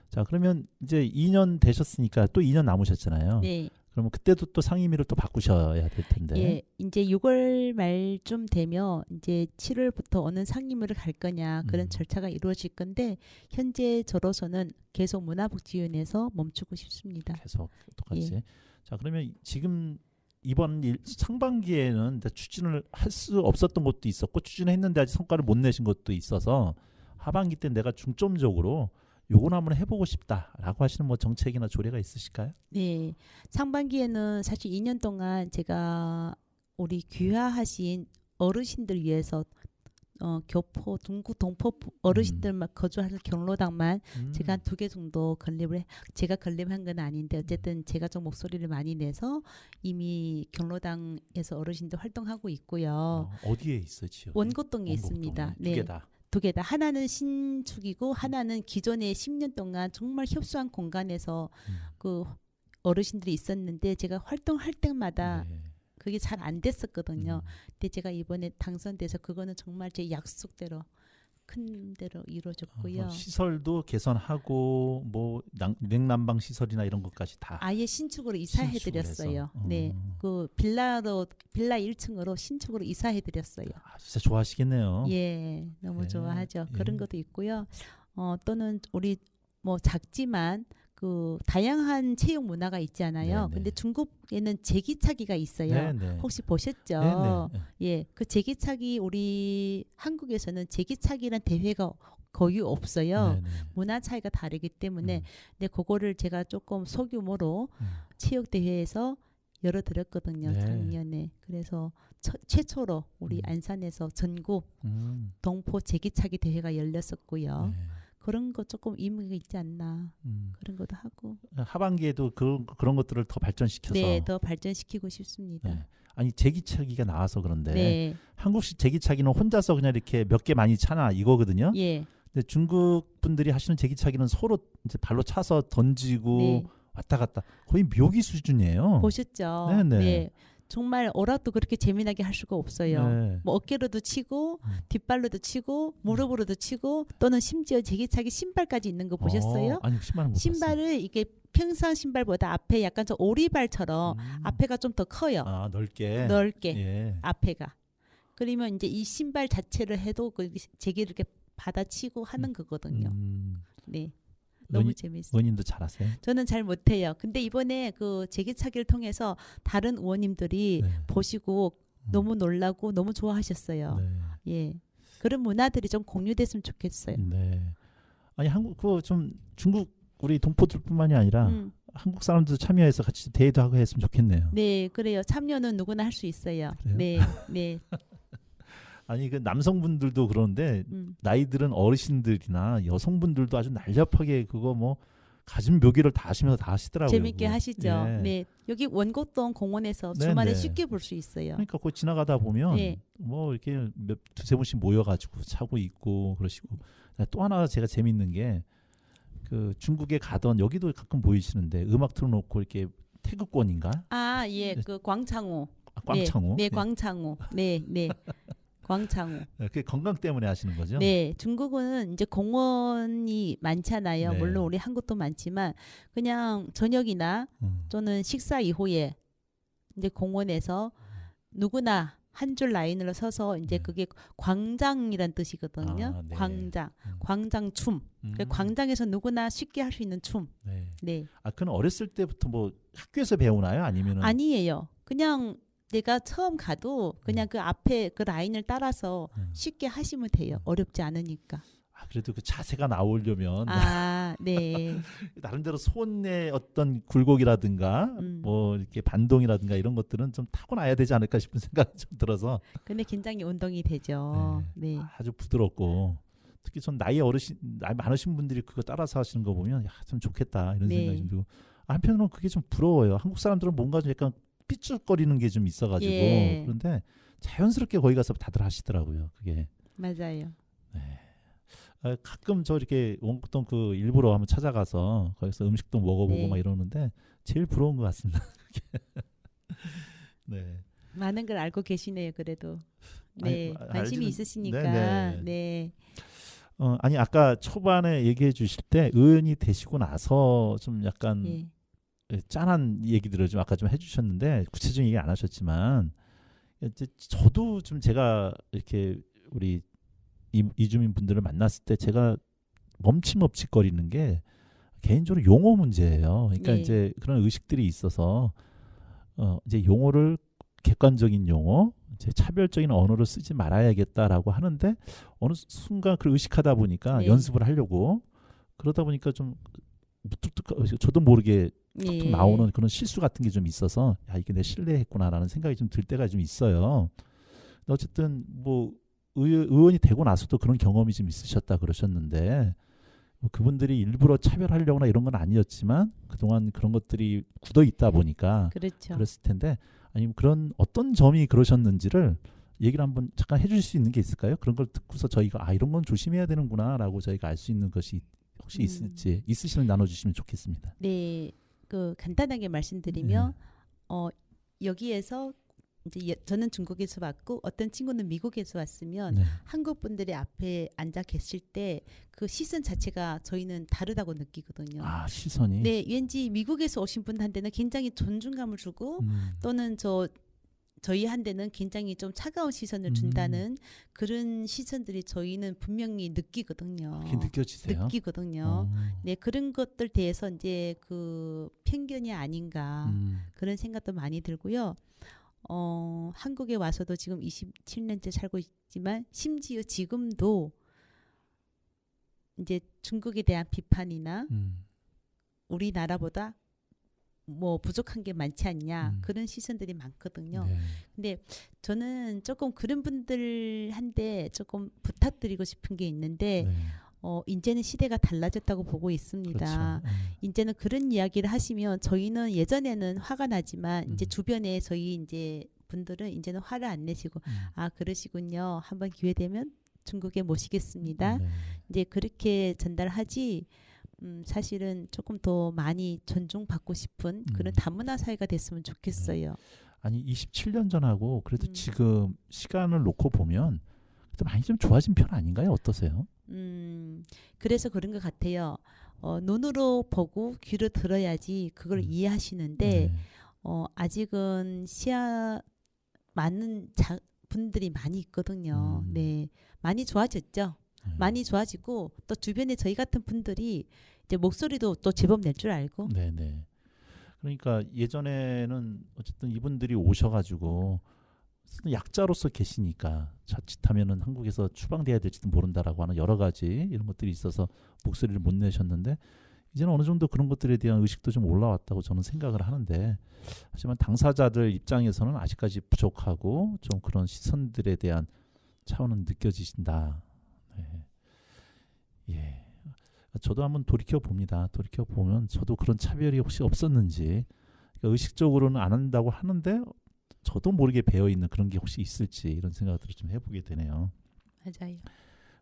자, 그러면 이제 2년 되셨으니까 또 2년 남으셨잖아요. 네. 그러면 그때도 또 상임위를 또 바꾸셔야 될 텐데. 예, 이제 6월 말쯤 되면 이제 7월부터 어느 상임위를 갈 거냐 그런 절차가 이루어질 건데 현재 저로서는 계속 문화복지위원회에서 멈추고 싶습니다. 계속 똑같이. 예. 자, 그러면 지금 이번 상반기에는 추진을 할 수 없었던 것도 있었고 추진했는데 아직 성과를 못 내신 것도 있어서 하반기 때 내가 중점적으로 요건 한번 해보고 싶다라고 하시는 뭐 정책이나 조례가 있으실까요? 네, 상반기에는 사실 2년 동안 제가 우리 귀화하신 어르신들 위해서 교포, 중구, 동포 어르신들만 거주하는 경로당만 제가 한 2개 정도 제가 건립한 건 아닌데 어쨌든 제가 좀 목소리를 많이 내서 이미 경로당에서 어르신들 활동하고 있고요. 어디에 있어요, 지역? 원곡동에 있습니다. 두 개 다. 2개 다. 하나는 신축이고 하나는 기존에 10년 동안 정말 협소한 공간에서 그 어르신들이 있었는데 제가 활동할 때마다 네. 그게 잘 안 됐었거든요. 근데 제가 이번에 당선돼서 그거는 정말 제 약속대로 큰 대로 이루어졌고요. 시설도 개선하고 뭐 냉난방 시설이나 이런 것까지 다 아예 신축으로 이사해드렸어요. 네, 그 빌라 1층으로 신축으로 이사해드렸어요. 아, 진짜 좋아하시겠네요. 예, 너무 예, 좋아하죠. 예. 그런 것도 있고요. 또는 우리 뭐 작지만 그 다양한 체육 문화가 있잖아요. 네네. 근데 중국에는 제기차기가 있어요. 네네. 혹시 보셨죠? 네네. 예, 그 제기차기 우리 한국에서는 제기차기란 대회가 거의 없어요. 네네. 문화 차이가 다르기 때문에 근데 그거를 제가 조금 소규모로 체육 대회에서 열어드렸거든요. 네. 작년에. 그래서 최초로 우리 안산에서 전국 동포 제기차기 대회가 열렸었고요. 네. 그런 거 조금 의미가 있지 않나 그런 것도 하고 하반기에도 그런 것들을 더 발전시켜서 네, 더 발전시키고 싶습니다. 네. 아니 제기차기가 나와서 그런데 네, 한국식 제기차기는 혼자서 그냥 이렇게 몇 개 많이 차나 이거거든요. 예, 근데 중국 분들이 하시는 제기차기는 서로 이제 발로 차서 던지고 네. 왔다 갔다 거의 묘기 수준이에요. 보셨죠? 네네. 네, 정말 어라도 그렇게 재미나게 할 수가 없어요. 네. 뭐 어깨로도 치고 뒷발로도 치고 무릎으로도 치고 또는 심지어 제기차기 신발까지 있는 거 보셨어요? 아니 신발은 못 신발을 이게 평상 신발보다 앞에 약간 좀 오리발처럼 앞에가 좀 더 커요. 아, 넓게. 예. 앞에가. 그러면 이제 이 신발 자체를 해도 그 제기를 이렇게 받아치고 하는 거거든요. 네. 너무 재밌어요. 의원님도 잘하세요? 저는 잘 못해요. 근데 이번에 그 제기차기를 통해서 다른 의원님들이 네. 보시고 너무 놀라고 너무 좋아하셨어요. 네. 예. 그런 문화들이 좀 공유됐으면 좋겠어요. 네. 아니 한국 좀 중국 우리 동포들뿐만이 아니라 한국 사람들도 참여해서 같이 대회도 하고 했으면 좋겠네요. 네, 그래요. 참여는 누구나 할 수 있어요. 그래요? 네, 네. 아니 그 남성분들도 그러는데 나이들은 어르신들이나 여성분들도 아주 날렵하게 그거 뭐 가진 묘기를 다 하시면서 다 하시더라고요. 재밌게 그거. 하시죠. 네. 네. 여기 원곡동 공원에서 네, 주말에 네. 쉽게 볼 수 있어요. 그러니까 그 지나가다 보면 네. 뭐 이렇게 두세 분씩 모여가지고 차고 있고 그러시고 또 하나 제가 재밌는 게 그 중국에 가던 여기도 가끔 보이시는데 음악 틀어놓고 이렇게 태극권인가? 아, 예. 네. 그 광창호. 광창호. 네, 광창호. 네, 네. 광창호. 그게 건강 때문에 하시는 거죠? 네, 중국은 이제 공원이 많잖아요. 네. 물론 우리 한국도 많지만 그냥 저녁이나 또는 식사 이후에 이제 공원에서 누구나 한 줄 라인으로 서서 이제 그게 광장이란 뜻이거든요. 아, 네. 광장, 광장춤. 광장에서 누구나 쉽게 할 수 있는 춤. 네. 네, 아, 그건 어렸을 때부터 뭐 학교에서 배우나요? 아니면은 아니에요. 그냥 내가 처음 가도 그냥 그 앞에 그 라인을 따라서 쉽게 하시면 돼요. 어렵지 않으니까. 아, 그래도 그 자세가 나오려면 아, 네. 나름대로 손의 어떤 굴곡이라든가 뭐 이렇게 반동이라든가 이런 것들은 좀 타고나야 되지 않을까 싶은 생각이 좀 들어서 근데 굉장히 운동이 되죠. 네. 아주 부드럽고 특히 전 나이 많으신 분들이 그거 따라서 하시는 거 보면 야, 참 좋겠다 이런 네. 생각이 좀 들고 한편으로는 그게 좀 부러워요. 한국 사람들은 뭔가 좀 약간 삐죽거리는 게 좀 있어가지고 예. 그런데 자연스럽게 거기 가서 다들 하시더라고요. 그게. 맞아요. 네. 가끔 저 이렇게 원곡동 그 일부러 한번 찾아가서 거기서 음식도 먹어보고 네. 막 이러는데 제일 부러운 것 같습니다. 그게. 네. 많은 걸 알고 계시네요. 그래도 네 아니, 관심이 알지는- 있으시니까 네네. 네. 아니 아까 초반에 얘기해 주실 때 의원이 되시고 나서 좀 약간 예. 짠한 얘기들을 좀 아까 좀 해주셨는데 구체적인 얘기 안 하셨지만 이제 저도 좀 제가 이렇게 우리 이주민 분들을 만났을 때 제가 멈칫멈칫거리는 게 개인적으로 용어 문제예요. 그러니까 네. 이제 그런 의식들이 있어서 이제 용어를 객관적인 용어, 이제 차별적인 언어를 쓰지 말아야겠다라고 하는데 어느 순간 그걸 의식하다 보니까 네. 연습을 하려고 그러다 보니까 좀 무뚝뚝 저도 모르게 툭툭 예. 나오는 그런 실수 같은 게 좀 있어서 야 이게 내 실례했구나라는 생각이 좀 들 때가 좀 있어요. 근데 어쨌든 뭐 의원이 되고 나서도 그런 경험이 좀 있으셨다 그러셨는데 뭐 그분들이 일부러 차별하려거나 이런 건 아니었지만 그동안 그런 것들이 굳어 있다 보니까 그렇죠. 그랬을 텐데 아니면 그런 어떤 점이 그러셨는지를 얘기를 한번 잠깐 해주실 수 있는 게 있을까요? 그런 걸 듣고서 저희가 이런 건 조심해야 되는구나라고 저희가 알 수 있는 것이 혹시 있을지 있으시면 나눠주시면 좋겠습니다. 네. 그 간단하게 말씀드리면 여기에서 이제 저는 중국에서 왔고 어떤 친구는 미국에서 왔으면 네. 한국 분들이 앞에 앉아 계실 때 그 시선 자체가 저희는 다르다고 느끼거든요. 시선이. 네, 왠지 미국에서 오신 분한테는 굉장히 존중감을 주고 또는 저희한테는 굉장히 좀 차가운 시선을 준다는 그런 시선들이 저희는 분명히 느끼거든요. 그게 느껴지세요? 느끼거든요. 네, 그런 것들 대해서 이제 그 편견이 아닌가 그런 생각도 많이 들고요. 한국에 와서도 지금 27년째 살고 있지만 심지어 지금도 이제 중국에 대한 비판이나 우리나라보다 뭐 부족한 게 많지 않냐 그런 시선들이 많거든요. 네. 근데 저는 조금 그런 분들한테 조금 부탁드리고 싶은 게 있는데 네. 이제는 시대가 달라졌다고 보고 있습니다. 그렇죠. 이제는 그런 이야기를 하시면 저희는 예전에는 화가 나지만 이제 주변에 저희 이제 분들은 이제는 화를 안 내시고 그러시군요. 한번 기회 되면 중국에 모시겠습니다. 네. 이제 그렇게 전달하지. 사실은 조금 더 많이 존중받고 싶은 그런 다문화 사회가 됐으면 좋겠어요. 아니 27년 전하고 그래도 지금 시간을 놓고 보면 좀 많이 좀 좋아진 편 아닌가요? 어떠세요? 그래서 그런 것 같아요. 눈으로 보고 귀로 들어야지 그걸 이해하시는데 네. 아직은 시야 많은 분들이 많이 있거든요. 네, 많이 좋아졌죠. 많이 좋아지고 또 주변에 저희 같은 분들이 이제 목소리도 또 제법 낼 줄 알고. 네네. 그러니까 예전에는 어쨌든 이분들이 오셔가지고 약자로서 계시니까 자칫하면은 한국에서 추방돼야 될지도 모른다라고 하는 여러 가지 이런 것들이 있어서 목소리를 못 내셨는데 이제는 어느 정도 그런 것들에 대한 의식도 좀 올라왔다고 저는 생각을 하는데 하지만 당사자들 입장에서는 아직까지 부족하고 좀 그런 시선들에 대한 차원은 느껴지신다. 네. 예. 저도 한번 돌이켜 봅니다. 돌이켜 보면 저도 그런 차별이 혹시 없었는지 그러니까 의식적으로는 안 한다고 하는데 저도 모르게 배어 있는 그런 게 혹시 있을지 이런 생각들을 좀 해보게 되네요. 맞아요.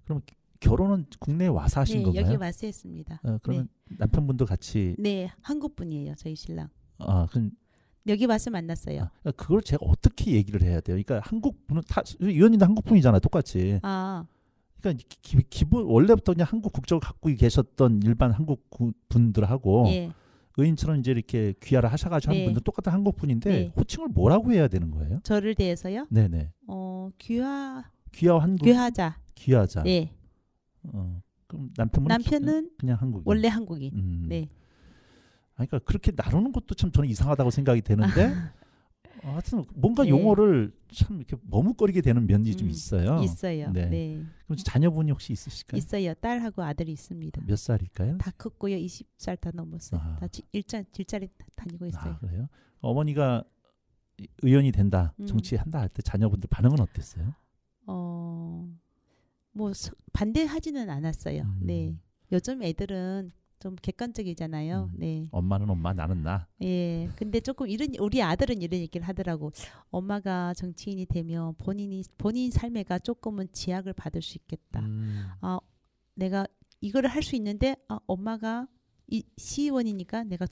그럼 결혼은 국내에 와서 하신 네, 건가요? 여기 와서 했습니다. 그러면 남편분도 같이 네, 한국 분이에요. 저희 신랑. 그럼 여기 와서 만났어요. 그걸 제가 어떻게 얘기를 해야 돼요? 그러니까 한국 분은 의원님도 한국 분이잖아요, 똑같이. 그러니까 기본 원래부터 그냥 한국 국적을 갖고 계셨던 일반 한국 분들하고 예. 의인처럼 이제 이렇게 귀화를 하셔가지고 네. 한 분들 똑같은 한국 분인데 네. 호칭을 뭐라고 해야 되는 거예요? 저를 대해서요? 네네. 귀화 한국 귀화자. 귀화자. 네. 그럼 남편은 그냥 한국인. 원래 한국인. 네. 그러니까 그렇게 나누는 것도 참 저는 이상하다고 생각이 되는데 하여튼 뭔가 네. 용어를 참 이렇게 머뭇거리게 되는 면이 좀 있어요. 있어요. 네. 네. 그럼 자녀분이 혹시 있으실까요? 있어요. 딸하고 아들이 있습니다. 몇 살일까요? 다 컸고요. 20살 다 넘었어요. 다 일자리 다니고 있어요. 그래요? 어머니가 의원이 된다, 정치한다 할 때 자녀분들 반응은 어땠어요? 뭐 반대하지는 않았어요. 네. 요즘 애들은 좀 객관적이잖아요. 네. 엄마는 엄마, 나는 나. 예. 근데 조금 우리 아들은 이런 얘기를 하더라고. 엄마가 정치인이 되면 본인 삶에가 조금은 제약을 받을 수 있겠다. 아, 내가 이거를 할 수 있는데 엄마가 이 시의원이니까 내가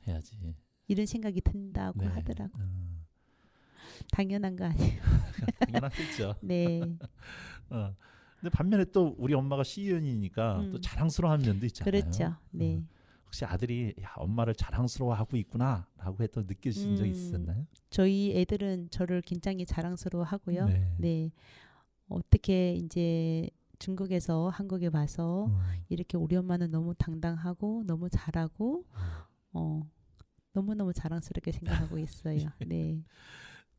해야지. 이런 생각이 든다고 네. 하더라고. 당연한 거 아니에요. 당연하겠죠. 네. 근데 반면에 또 우리 엄마가 시의원이니까 또 자랑스러워하는 면도 있잖아요. 그렇죠. 네. 혹시 아들이 야, 엄마를 자랑스러워하고 있구나라고 했던 느껴지신 적 있었나요? 저희 애들은 저를 굉장히 자랑스러워하고요. 네. 네. 어떻게 이제 중국에서 한국에 와서 이렇게 우리 엄마는 너무 당당하고 너무 잘하고 너무너무 자랑스럽게 생각하고 있어요. 네.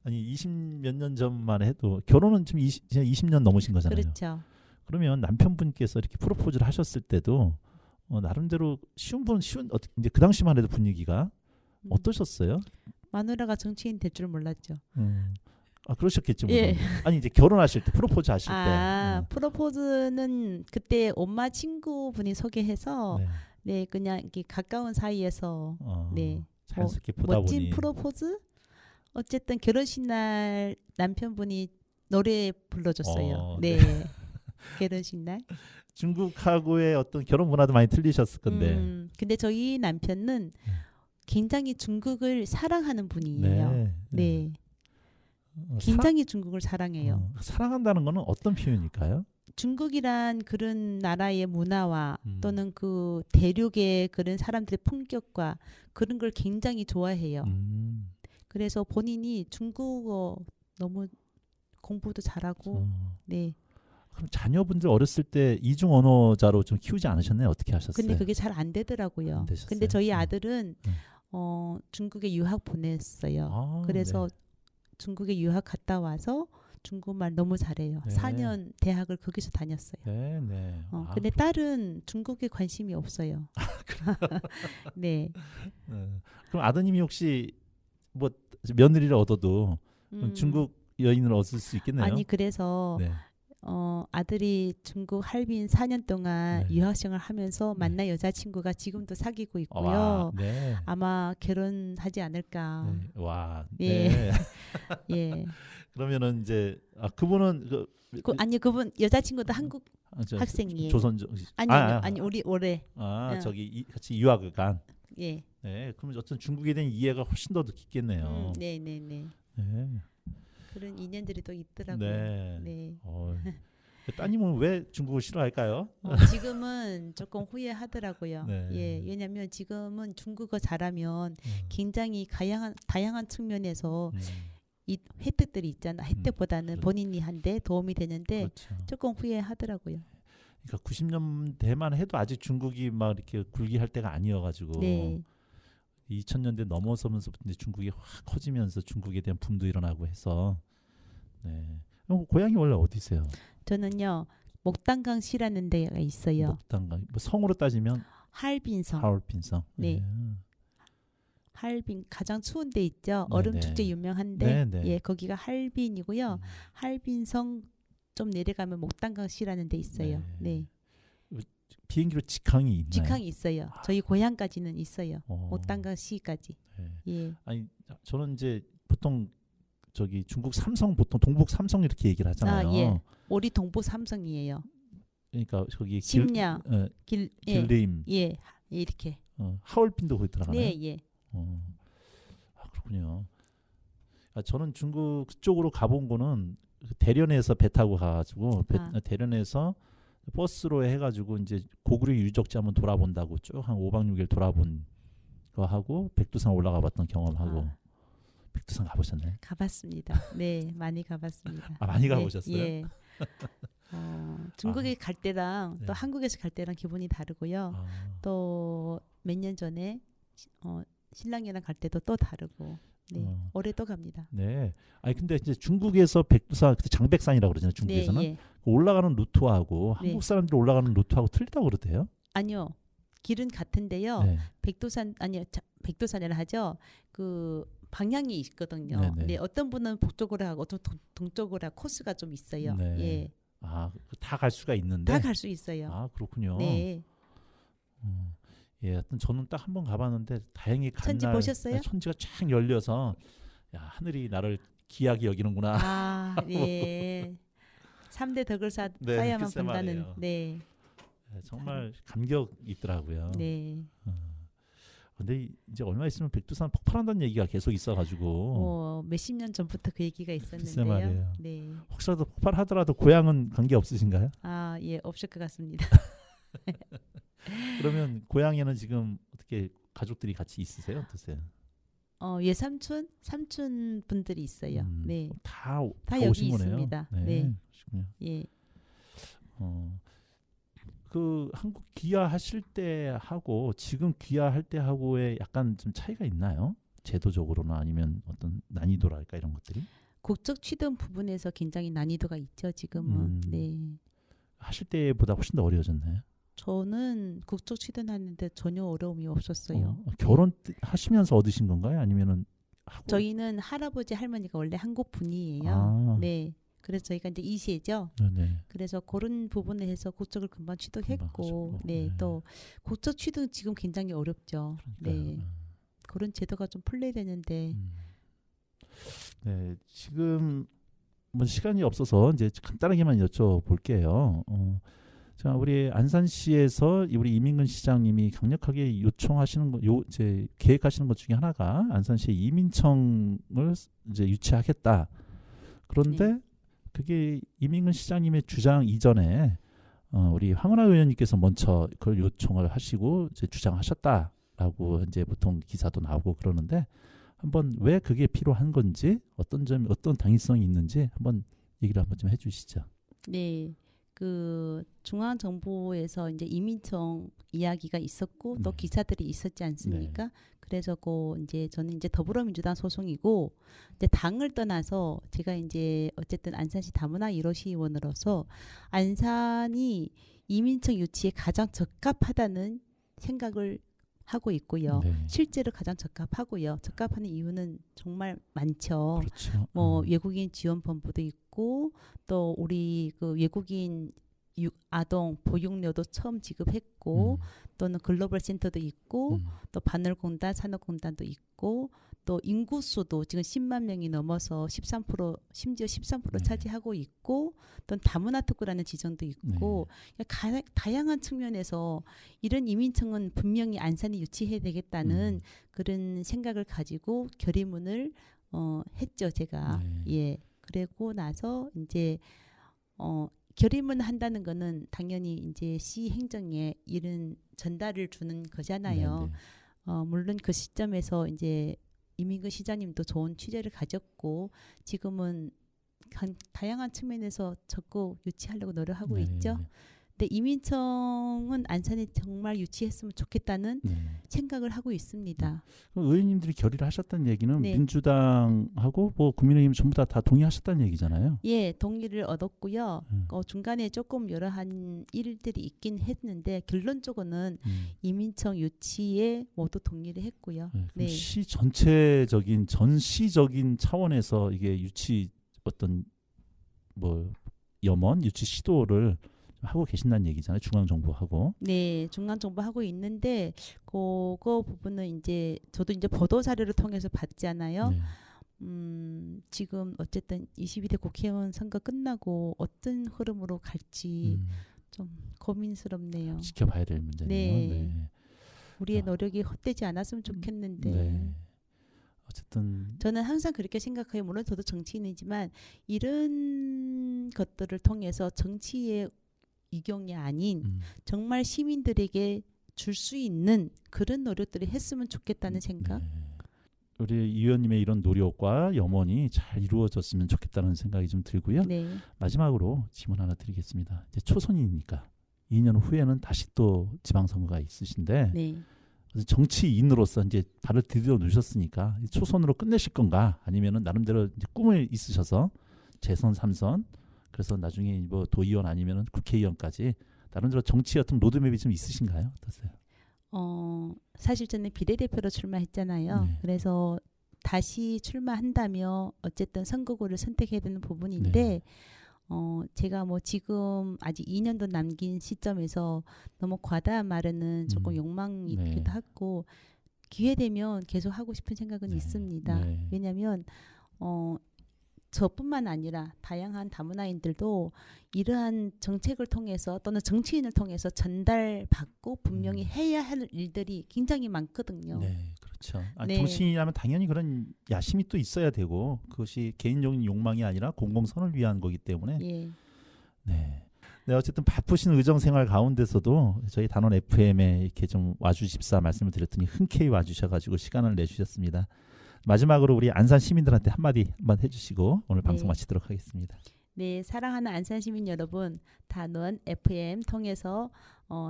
아니 20몇 년 전만 해도 결혼은 지금 20년 넘으신 거잖아요. 그렇죠. 그러면 남편분께서 이렇게 프로포즈를 하셨을 때도 나름대로 쉬운 이제 그 당시만 해도 분위기가 어떠셨어요? 마누라가 정치인 될 줄 몰랐죠. 그러셨겠죠. 예. 아니 이제 결혼하실 때 프로포즈 하실 때. 프로포즈는 그때 엄마 친구분이 소개해서 네. 네, 그냥 이렇게 가까운 사이에서 네. 자연스럽게 보다 멋진 보니. 프로포즈? 어쨌든 결혼식 날 남편분이 노래 불러줬어요. 네. 네. 결혼식 날. 중국하고의 어떤 결혼 문화도 많이 틀리셨을 건데. 근데 저희 남편은 굉장히 중국을 사랑하는 분이에요. 네. 네. 굉장히 중국을 사랑해요. 사랑한다는 거는 어떤 표현일까요? 중국이란 그런 나라의 문화와 또는 그 대륙의 그런 사람들의 품격과 그런 걸 굉장히 좋아해요. 그래서 본인이 중국어 너무 공부도 잘하고 네. 그럼 자녀분들 어렸을 때 이중 언어자로 좀 키우지 않으셨나요? 어떻게 하셨어요? 근데 그게 잘 안 되더라고요. 안 되셨어요? 근데 저희 아들은 중국에 유학 보냈어요. 그래서 네. 중국에 유학 갔다 와서 중국말 너무 잘해요. 네. 4년 대학을 거기서 다녔어요. 네, 네. 근데 딸은 중국에 관심이 없어요. 네. 그럼 아드님이 혹시 뭐 며느리를 얻어도 중국 여인을 얻을 수 있겠네요. 아니 그래서 네. 아들이 중국 할빈 4년 동안 네. 유학생활 하면서 만난 여자친구가 지금도 사귀고 있고요. 와, 네. 아마 결혼하지 않을까. 네. 와, 예. 네. 예. 그러면은 이제 그분은 아니 그분 여자친구도 한국 저, 학생이에요. 조선 아니 우리 올해. 저기 같이 유학을 간. 예. 네, 그러면 어떤 중국에 대한 이해가 훨씬 더 깊겠네요. 네네네. 네. 그런 인연들이 또 있더라고요. 네. 네. 따님은 왜 중국을 싫어할까요? 지금은 조금 후회하더라고요. 네. 예, 왜냐하면 지금은 중국어 잘하면 굉장히 다양한 측면에서 이 혜택들이 있잖아. 혜택보다는 본인이 한데 도움이 되는데 그렇죠. 조금 후회하더라고요. 그러니까 90년대만 해도 아직 중국이 막 이렇게 굴기할 때가 아니어가지고 네. 2000년대 넘어서면서부터 이제 중국이 확 커지면서 중국에 대한 붐도 일어나고 해서 네. 그럼 고향이 원래 어디세요? 저는요 목단강시라는 데가 있어요. 목단강. 뭐 성으로 따지면 할빈성. 하얼빈성. 네. 할빈 가장 추운 데 있죠. 네, 얼음 네. 축제 유명한데 네, 네. 예 거기가 할빈이고요. 할빈성 좀 내려가면 목단강시라는 데 있어요. 네. 비행기로 직항이 있나요? 직항이 있어요. 저희 고향까지는 있어요. 어. 목단강시까지. 네. 예. 아니 저는 이제 보통 저기 중국 삼성 보통 동북 삼성 이렇게 얘기를 하잖아요. 예. 우리 동부 삼성이에요. 그러니까 거기 심야 길림, 예. 이렇게. 하얼빈도 거기 들어가나요? 네, 예. 그렇군요. 저는 중국 쪽으로 가본 거는 대련에서 배 타고 가가지고 대련에서 버스로 해가지고 이제 고구려 유적지 한번 돌아본다고 쭉 한 5박 6일 돌아본 거 하고 백두산 올라가봤던 경험하고. 백두산 가보셨나요? 가봤습니다. 네, 많이 가봤습니다. 많이 가보셨어요? 예. 중국에 갈 때랑 네. 또 한국에서 갈 때랑 기분이 다르고요. 또 몇 년 전에 신랑이랑 갈 때도 또 다르고. 네, 올해 또 갑니다. 네. 아니 근데 이제 중국에서 백두산 그때 장백산이라고 그러잖아요. 중국에서는 네, 예. 올라가는 루트하고 네. 한국 사람들이 올라가는 루트하고 틀리다고 그러대요. 아니요, 길은 같은데요. 네. 백두산이라 하죠. 그 방향이 있거든요. 네네. 네, 어떤 분은 북쪽으로 하고 어떤 동쪽으로 하고 코스가 좀 있어요. 네. 예, 다 갈 수가 있는데. 다 갈 수 있어요. 그렇군요. 네, 예, 하여튼 저는 딱 한 번 가봤는데 다행히 천지 간날 보셨어요? 천지가 쫙 열려서 야 하늘이 나를 귀하게 여기는구나. 아, 예. 3대 덕을 네, 쌓아야만 글쎄 본다는. 말이에요. 네. 네, 정말 감격 있더라고요. 네. 근데 이제 얼마 있으면 백두산 폭발한다는 얘기가 계속 있어가지고 몇십 년 전부터 그 얘기가 글쎄 있었는데요. 말이에요. 네. 혹시라도 폭발하더라도 고향은 관계 없으신가요? 아, 예, 없을 것 같습니다. 그러면 고향에는 지금 어떻게 가족들이 같이 있으세요? 어떠세요? 삼촌 분들이 있어요. 네. 다 다 여기 오신 거네요. 있습니다. 네. 네. 그러시군요. 예. 그 한국 귀화하실 때 하고 지금 귀화할 때 하고의 약간 좀 차이가 있나요? 제도적으로나 아니면 어떤 난이도랄까 이런 것들이? 국적 취득 부분에서 굉장히 난이도가 있죠, 지금은. 네. 하실 때보다 훨씬 더 어려워졌나요? 저는 국적 취득하는데 전혀 어려움이 없었어요. 결혼 하시면서 얻으신 건가요? 아니면은 하고? 저희는 할아버지 할머니가 원래 한국 분이에요. 아. 네. 그래서 저희가 이제 2세죠. 네. 그래서 그런 부분에 해서 국적을 금방 취득했고, 하셨고. 네, 네. 또 국적 취득 지금 굉장히 어렵죠. 그러니까요. 네, 그런 제도가 좀 풀려야 되는데, 네, 지금 뭐 시간이 없어서 이제 간단하게만 여쭤볼게요. 자, 우리 안산시에서 우리 이민근 시장님이 강력하게 요청하시는 거, 이제 계획하시는 것 중에 하나가 안산시에 이민청을 이제 유치하겠다. 그런데 네. 그게 이민근 시장님의 주장 이전에 우리 황운하 의원님께서 먼저 그걸 요청을 하시고 이제 주장하셨다라고 이제 보통 기사도 나오고 그러는데 한번 왜 그게 필요한 건지 어떤 점이 어떤 당위성이 있는지 한번 얘기를 한번 좀 해주시죠. 네, 그 중앙정부에서 이제 이민청 이야기가 있었고 또 네. 기사들이 있었지 않습니까? 그래서 이제 저는 이제 더불어민주당 소속이고 이제 당을 떠나서 제가 이제 어쨌든 안산시 다문화 1호 시의원으로서 안산이 이민청 유치에 가장 적합하다는 생각을 하고 있고요. 네. 실제로 가장 적합하고요. 적합하는 이유는 정말 많죠. 그렇죠. 뭐 외국인 지원본부도 있고 또 우리 그 외국인 아동 보육료도 처음 지급했고 또는 글로벌 센터도 있고 또 바늘공단 산업공단도 있고 또 인구수도 지금 10만 명이 넘어서 13% 심지어 13% 차지하고 있고 또 다문화 특구라는 지정도 있고 다양한 측면에서 이런 이민청은 분명히 안산이 유치해야 되겠다는 그런 생각을 가지고 결의문을 했죠, 제가. 예. 그리고 나서 이제 결의문 한다는 거는 당연히 이제 시 행정에 이런 전달을 주는 거잖아요. 물론 그 시점에서 이제 이민근 시장님도 좋은 취재를 가졌고 지금은 다양한 측면에서 적극 유치하려고 노력하고 있죠. 근데 이민청은 안산에 정말 유치했으면 좋겠다는 생각을 하고 있습니다. 의원님들이 결의를 하셨다는 얘기는 네. 민주당하고 뭐 국민의힘 전부 다 동의하셨다는 얘기잖아요. 예, 동의를 얻었고요. 중간에 조금 여러한 일들이 있긴 했는데 결론적으로는 이민청 유치에 모두 동의를 했고요. 그럼 네. 시 전체적인 전시적인 차원에서 이게 유치 어떤 뭐 염원 유치 시도를 하고 계신다는 얘기잖아요. 중앙정부하고. 네, 중앙정부 하고 있는데 그거 부분은 이제 저도 이제 보도 자료를 통해서 봤잖아요. 지금 어쨌든 22대 국회의원 선거 끝나고 어떤 흐름으로 갈지 좀 고민스럽네요. 지켜봐야 될 문제네요. 네. 우리의 노력이 헛되지 않았으면 좋겠는데. 네. 어쨌든 저는 항상 그렇게 생각해요. 물론 저도 정치인이지만 이런 것들을 통해서 정치의 이경이 아닌 정말 시민들에게 줄 수 있는 그런 노력들을 했으면 좋겠다는 생각. 우리 이 의원님의 이런 노력과 염원이 잘 이루어졌으면 좋겠다는 생각이 좀 들고요. 네. 마지막으로 질문 하나 드리겠습니다. 이제 초선이니까 2년 후에는 다시 또 지방선거가 있으신데 네. 정치인으로서 이제 발을 디디어 놓으셨으니까 초선으로 끝내실 건가 아니면은 나름대로 이제 꿈을 있으셔서 재선 3선 그래서 나중에 뭐 도의원 아니면은 국회의원까지 나름대로 정치 같은 로드맵이 좀 있으신가요? 어떠세요? 사실 저는 비례대표로 출마했잖아요. 그래서 다시 출마한다며 어쨌든 선거구를 선택해야 되는 부분인데 제가 뭐 지금 아직 2년도 남긴 시점에서 너무 과다한 말에는 조금 욕망이 네. 있기도 하고 기회 되면 계속 하고 싶은 생각은 네. 있습니다. 네. 왜냐하면 저뿐만 아니라 다양한 다문화인들도 이러한 정책을 통해서 또는 정치인을 통해서 전달받고 분명히 해야 할 일들이 굉장히 많거든요. 네, 그렇죠. 아니, 네. 정치인이라면 당연히 그런 야심이 또 있어야 되고 그것이 개인적인 욕망이 아니라 공공선을 위한 거기 때문에 예. 네. 네, 어쨌든 바쁘신 의정 생활 가운데서도 저희 단원 FM에 이렇게 좀 와주십사 말씀을 드렸더니 흔쾌히 와주셔가지고 시간을 내주셨습니다. 마지막으로 우리 안산 시민들한테 한마디 한번 해주시고 오늘 네. 방송 마치도록 하겠습니다. 네, 사랑하는 안산 시민 여러분, 단원 FM 통해서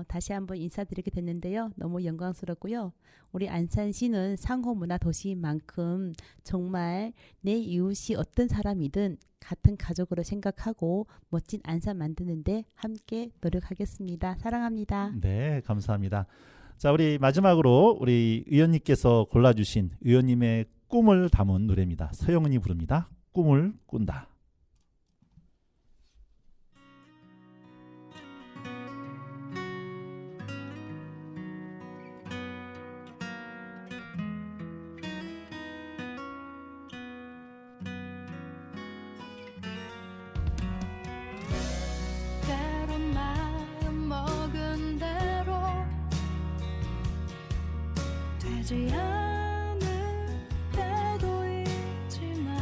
다시 한번 인사드리게 됐는데요. 너무 영광스럽고요. 우리 안산시는 상호문화 도시인 만큼 정말 내 이웃이 어떤 사람이든 같은 가족으로 생각하고 멋진 안산 만드는데 함께 노력하겠습니다. 사랑합니다. 네, 감사합니다. 자, 우리 마지막으로 우리 의원님께서 골라주신 의원님의 꿈을 담은 노래입니다. 서영은이 부릅니다. 꿈을 꾼다. 때론 마음 먹은 대로 되지 않을 때도 있지만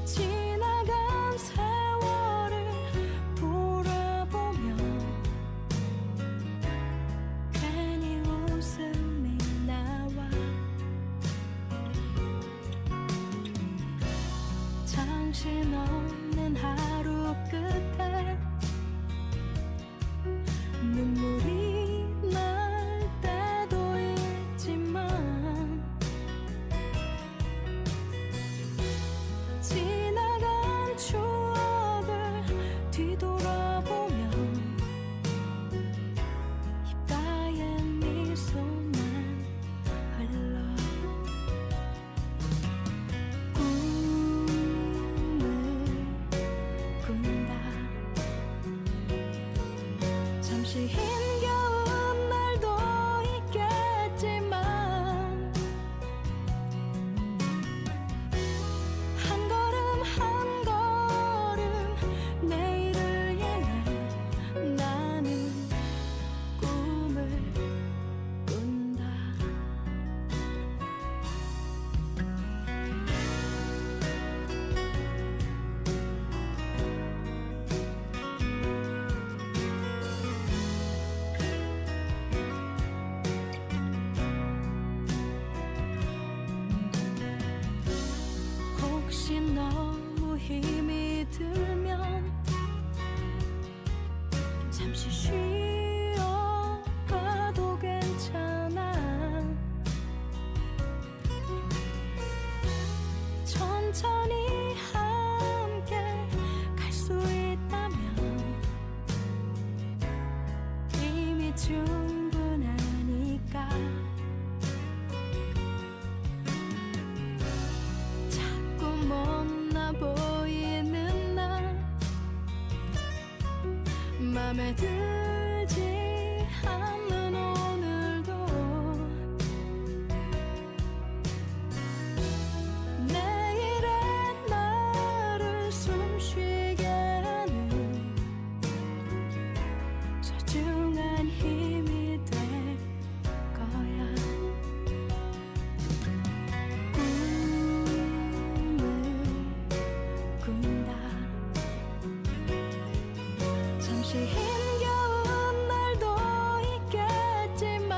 지나간 세월을 돌아보면 괜히 웃음이 나와 정신없는 하루 끝에 눈물이 날 때도 있지만 지나간 추억을 뒤돌아보면 입가에 미소만 흘러 꿈을 꾼다. 잠시 힘겨운 날도 있겠지만 한 걸음 한 걸음 내일을 향해 나는 꿈을 꾼다. 혹시 너무 힘이 들면 잠시 쉬어가도 괜찮아. 천천히 함께 갈 수 있다면 이미 충분하니까. 자꾸 못나 보이는 날 맘에 들지 않는 오늘도 내일의 나를 숨쉬게 하는 소중한 힘이 될 거야. 꿈을 꾼다. 잠시 힘겨운 날도 있겠지만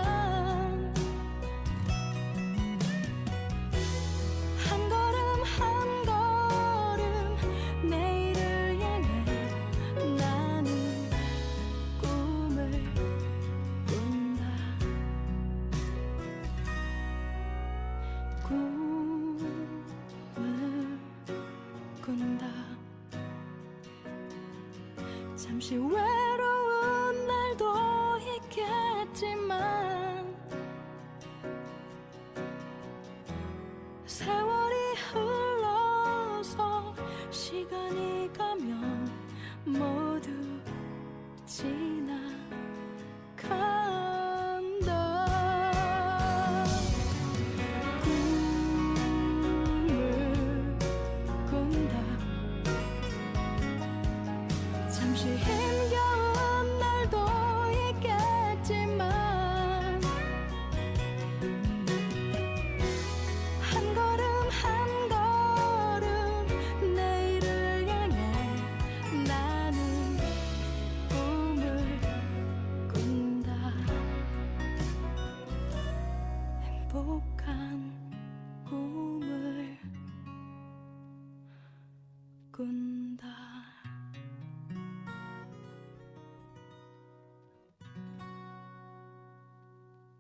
한 걸음 한 걸음 내일을 향해 나는 꿈을 꾼다. 꿈을 꾼다. 잠시 외로운 날도 있겠지만 세월이 흘러 행복한 꿈을 꾼다.